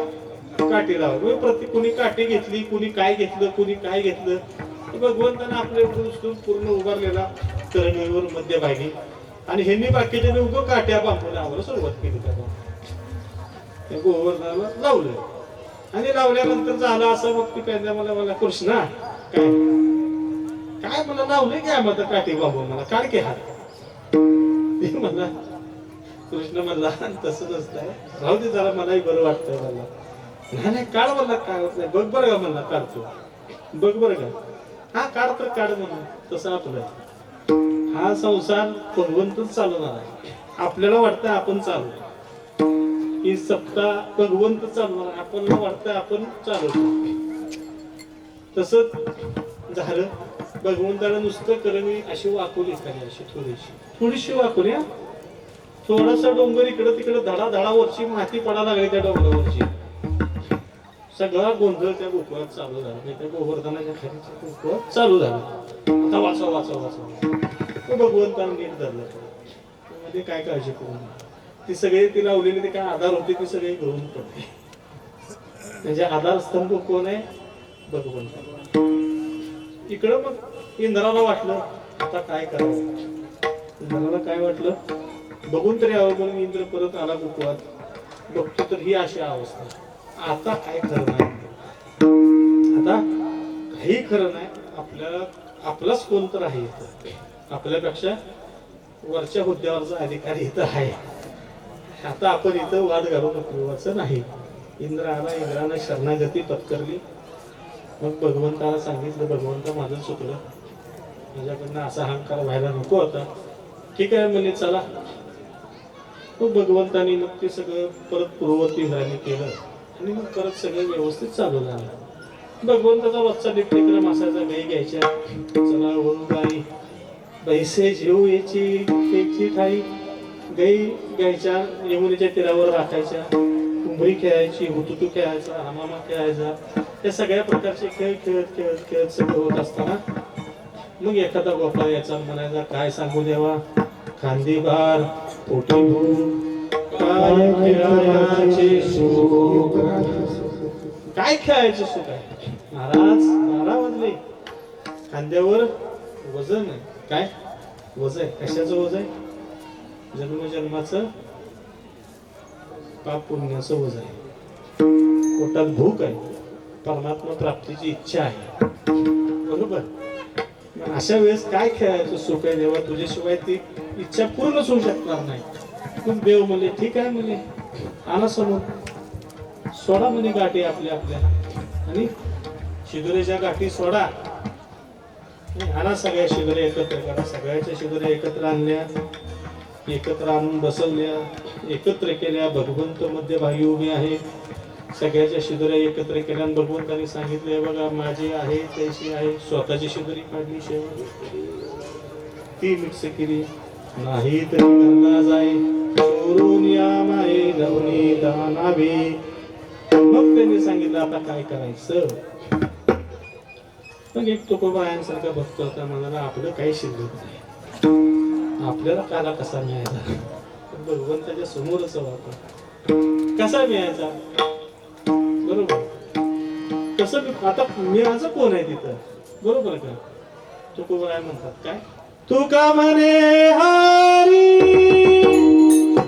काठी लावावी. प्रत्येक कुणी काठी घेतली, कुणी काय घेतलं, कुणी काय घेतलं. भगवंतानं आपले पूर्ण उभारलेला करंगळीवर मध्यभागी आणि ह्यांनी बाकीच्याने उभं काट्या बांबून आम्हाला सुरुवात केली. त्या गोवर्धनाला लावलं आणि लावल्यानंतर झालं असं. मग ती पेंद्या मला कृष्णा काय काय मला लावले की आम्हाला काठी बांबून, मला काढ की हात. ते मला कृष्ण म्हणला तसं नसतंय, राहू दे जरा, मलाही बरं वाटतंय. मला नाही नाही काढ, मला काय होत नाही, बघ बरं का म्हणला, काढतो बघ बरं का. हा काढ तर काढ म्हणून. तसं आपलं हा संसार भगवंतच चालवणार आहे. आपल्याला वाटतं आपण चालू, ही सत्ता भगवंत चालवणार आहे. आपल्याला वाटतं आपण चालवतो. तसंच झालं. भगवंताला नुसतं करंगळी अशी वाकवली, खाली अशी थोडीशी वाकवली. थोडासा डोंगर इकडं तिकडं धडाधडावरची माती पडायला लागली त्या डोंगरावरची. सगळा गोंधळ त्या गोकुळात चालू झाला. त्या गोवर्धनाच्या खाली गोकुळात चालू झाला. आता वाचवा वाचवा वाचवा. भगवंतानं नीट धरलं. मध्ये काय काळजी करू नये. ती सगळे ती लावलेली ते काय आधार होते ते सगळे गळून पडले. म्हणजे आधारस्तंभ कोण आहे? भगवंत. इकडं मग इंद्राला वाटलं आता काय करावं. इंद्राला काय वाटलं, बघून तरी यावं म्हणून इंद्र परत आला गोकुळात. बघतो तर ही अशी अवस्था. आता काय खरं नाही, आता काही खरं नाही. आपल्याला आपलाच कोण तर आहे इथं, आपल्यापेक्षा वरच्या हुद्द्यावरचा अधिकारी इथं आहे. आता आपण इथं वाद घालू नको नाही. इंद्र आला, इंद्रानं शरणागती पत्करली. मग भगवंताला सांगितलं, भगवंता माझं चुकलं, माझ्याकडनं असा अहंकार व्हायला नको होता. ठीक आहे म्हणजे चला. मग भगवंतानी मग ते सगळं परत पूर्ववत इंद्राने केलं आणि मग परत सगळं व्यवस्थित चालू झालं. भगवंताचा वच्चा नित्यक्रम असायचा, गाई घ्यायच्या, चला वळू गाई पैसे जेऊ याची ठाई. गाई घ्यायच्या, यमुनेच्या तीरावर राखायच्या, कुंभई खेळायची, हुतुतू खेळायचा, हमामा खेळायचा. या सगळ्या प्रकारचे खेळ खेळत खेळत खेळत सगळं होत असताना मग एखादा गोपाळ याचा म्हणायचा, काय सांगू देवा, खांदी बार पोटी काय खेळायचे सुख, काय खेळायचे सुख आहे. महाराज 12 वाजले, खांद्यावर वजन आहे. काय वजन आहे? कशाचं वजन आहे? जन्मजन्माचं पाप पुण्याचं वजन आहे. पोटात भूक आहे, परमात्मा प्राप्तीची इच्छा आहे. बरोबर. अशा वेळेस काय खेळायचं सुख आहे देवा, तुझ्याशिवाय ती इच्छा पूर्णच होऊ शकणार नाही. पण देव म्हणले ठीक आहे, म्हणे आला समोर, सोडा म्हणे गाठी आपल्या आपल्या आणि शिदोरीच्या गाठी सोडा. आणा सगळ्या शिदोऱ्या एकत्र करा. सगळ्याच्या शिदोऱ्या एकत्र आणल्या. एकत्र आणून बसवल्या, एकत्र केल्या. भगवंत मध्यभागी उभे आहे. सगळ्याच्या शिदोऱ्या एकत्र केल्या आणि भगवंतांनी सांगितले, बघा माझे आहे त्याची आहे. स्वतःची शिदोरी काढली, शेवट ती मिक्स केली. नाही तरी घरला जाय चोरून या माये लवणी दानावे. मग त्यांनी सांगितलं आता काय करायचं. मग एक तुकोबायांसारखा भक्त होता, म्हणाला आपलं काही शिल्लक नाही, आपल्याला काला कसा मिळायचा. भगवंताच्या समोरच आपण कसा मिळायचा, बरोबर. कसं आता मिळायचं कोण आहे तिथं, बरोबर का. तुकोबाय म्हणतात काय, तुका म्हणे हरी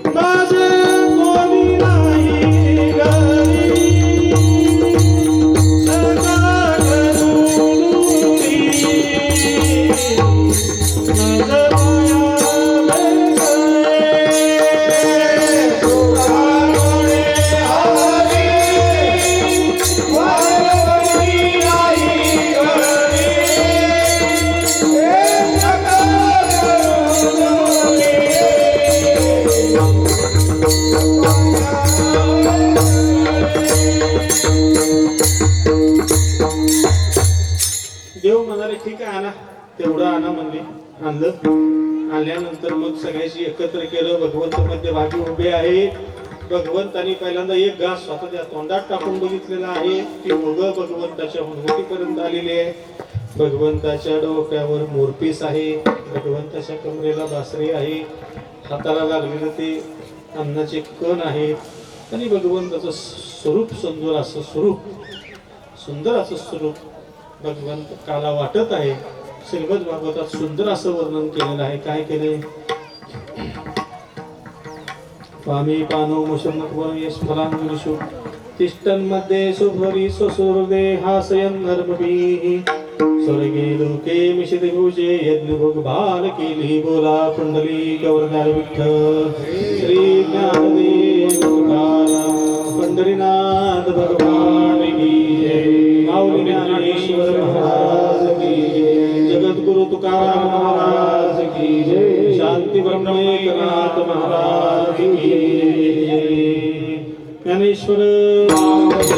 माझे कोणी नाही घरी, सदा घरुरी माझ मायाले गळे. तुका म्हणे हरी माझे कोणी नाही घरी, देव म्हणाले ठीक आहे आणा, तेवढं आणा म्हणले. आणलं. आणल्यानंतर मग सगळ्याशी एकत्र केलं. भगवंत मध्यभागी उभे आहे. भगवंतानी पहिल्यांदा एक घास स्वतःच्या तोंडात टाकून बघितलेला आहे. ती मुग भगवंताच्या हुनवटीपर्यंत आलेली आहे. भगवंताच्या डोक्यावर मोरपीस आहे. भगवंताच्या कमरेला बासरी आहे. हाताला लागलेलं ते अन्नाचे कण आहेत. आणि भगवंताचं स्वरूप सुंदर असं स्वरूप भगवंत काला वाटत आहे. श्रीमद भागवतात सुंदर असं वर्णन केलेलं आहे. काय केले, पामी पानो मुशन्नक यश फलांगुषु तिष्ठन्मध्ये सुभरी स्वसुरदे हासयन् धर्मभिः स्वर्गे लोके मिशितभुजे यज्ञभोग भाल केली. बोला पुंडली गौरदार विठ्ठल श्री ज्ञानदेव तुकाराम पंढरीनाथ भगवान की जय. माऊली ज्ञानेश्वर महाराज की जय. जगद्गुरु तुकाराम महाराज की जय. शांती ब्रह्मेकनाथ महाराज की जय. ज्ञानेश्वर महाराज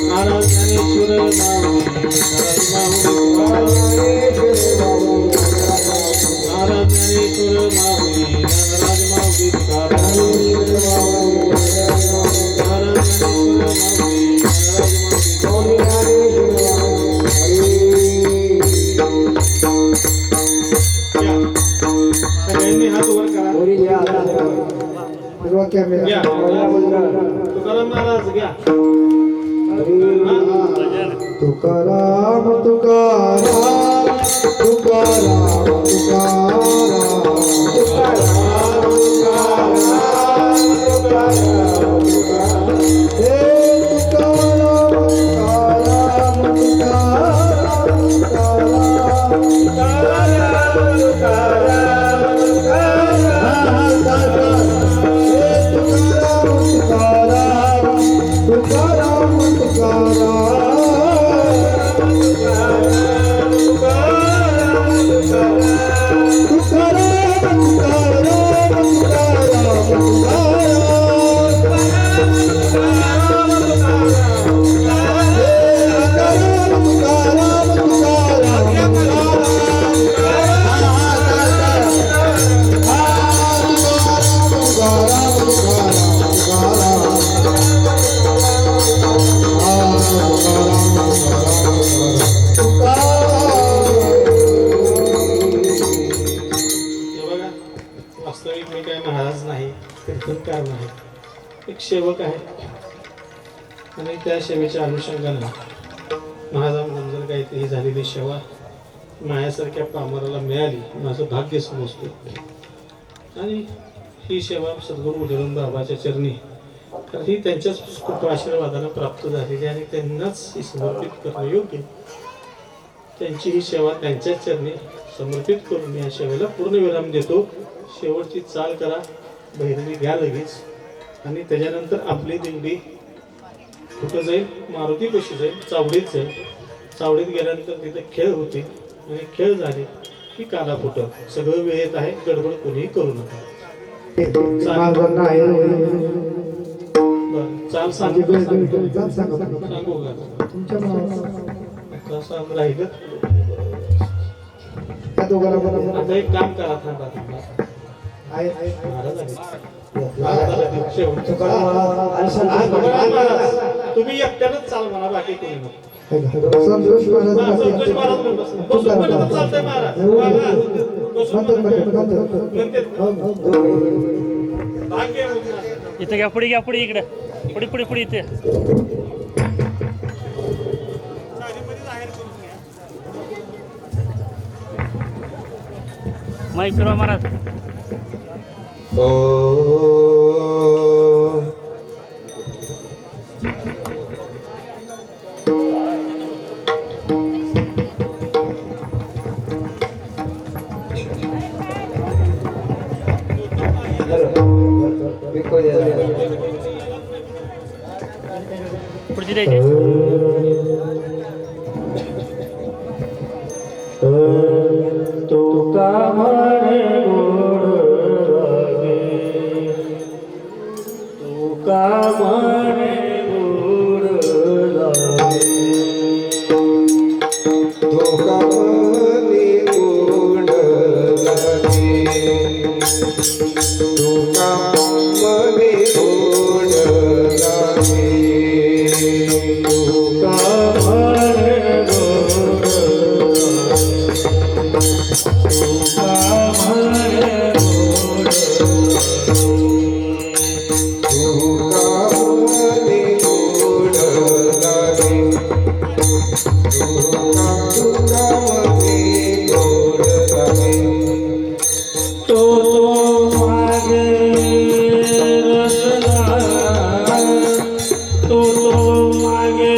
ज्ञानेश्वर महाराज ज्ञानेश्वर माऊली महाराज माऊली तुकाराम महाराज ज्ञानेश्वर सगळ्यांनी हात वर करा. घ्या. तुकाराम महाराज घ्या. तुकाराम तुकाराम तुकाराम एक सेवक आहे आणि त्या सेवेच्या अनुषंगाने महाराजांना जर काही ही झालेली सेवा माझ्यासारख्या पामराला मिळाली, माझं भाग्य समजतो. आणि ही सेवा सद्गुरू उदयन बाबाच्या चरणी, तर ही त्यांच्याच कृपा आशीर्वादाने प्राप्त झालेली आणि त्यांनाच ही समर्पित करणं योग्य. त्यांची ही सेवा त्यांच्याच चरणी समर्पित करून मी या सेवेला पूर्ण विराम देतो. शेवटची चाल करा, बहिरणी घ्या लगेच. आणि त्याच्यानंतर आपली दिंडी कुठं जाईल, मारुती कशी जाईल, चावडीत जाईल. चावडीत गेल्यानंतर तिथे खेळ होते. आणि खेळ झाले की काला फुटत सगळं वेळेत आहे गडबड कोणीही करू नका माझं नाही बरं, चाल माझी सांगू जात सांगा सांगू का तुमच्या नावाचं. कसं राहिलं त्या दोघांना बरोबर आता एक काम करा थांबा थांबा आहे महाराज आहे. महाराज आहे, शेवटचं. तुकाराम महाराज, आज तुकाराम महाराज, तुम्ही एकट्यानंच चाल म्हणा बाकी कोणी नको संतोष महाराज हा, संतोष महाराज म्हणून बसा. बसून पर्यंत चालतंय महाराज महाराज, बसून पर्यंत म्हणते. भाग्य आहे महाराज. इथं घ्या पुढे इकडे पुढे इथे माईक फिरवा महाराज पुढची द्यायची तुका म्हणे गोड लागे तुका म्हणे गोड लागे तुका म्हणे गोड लागे तुका म्हणे गोड लागे तुका म्हणे गोड तुका म्हणे गोड तुका म्हणे गोड लागे तुका म्हणे गोड लागे तो मागे रसना तो मागे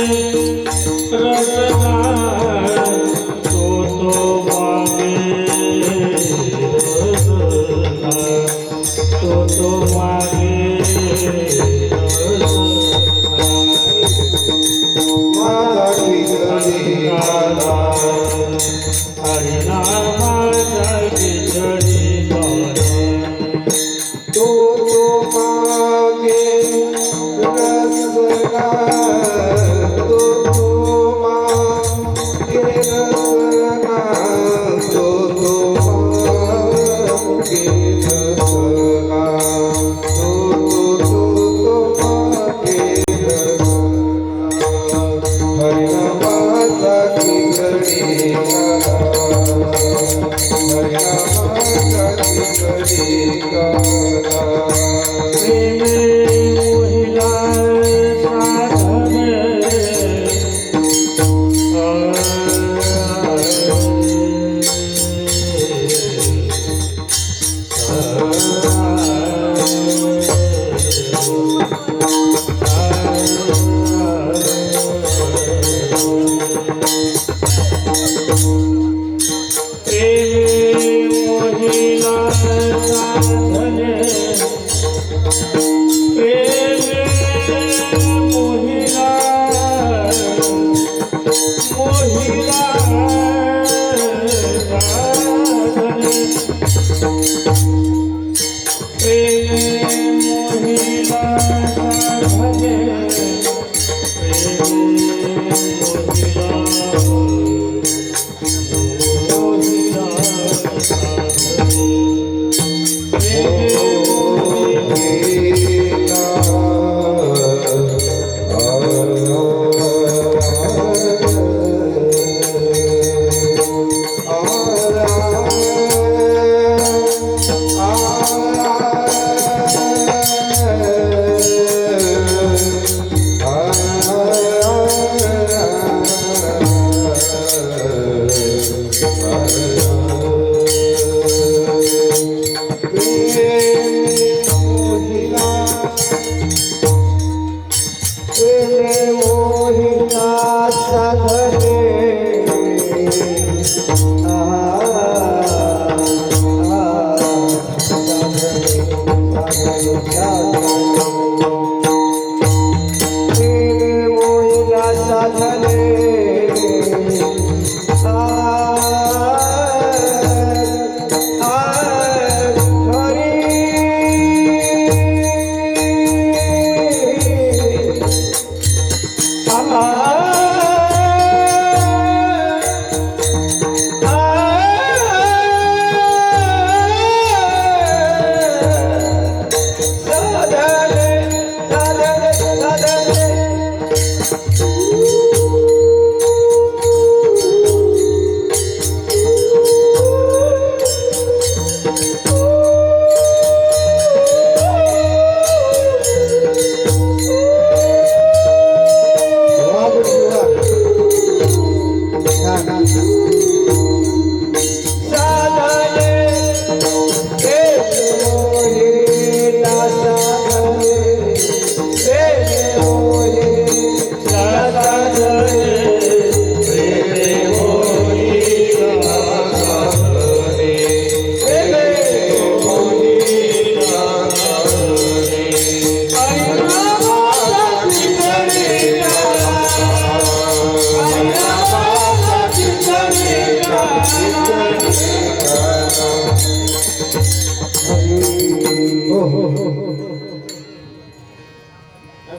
रसना तो मागे रसना तो मागे माझा खिचडी रसना हरिनामाचा खिचडी तो मागे रसना तो मागे रसना तो मागे रसना तो मागे रसना हरिनामाचा खिचडी हरिनामाचा खिचडी मोहिला मोहिना साधने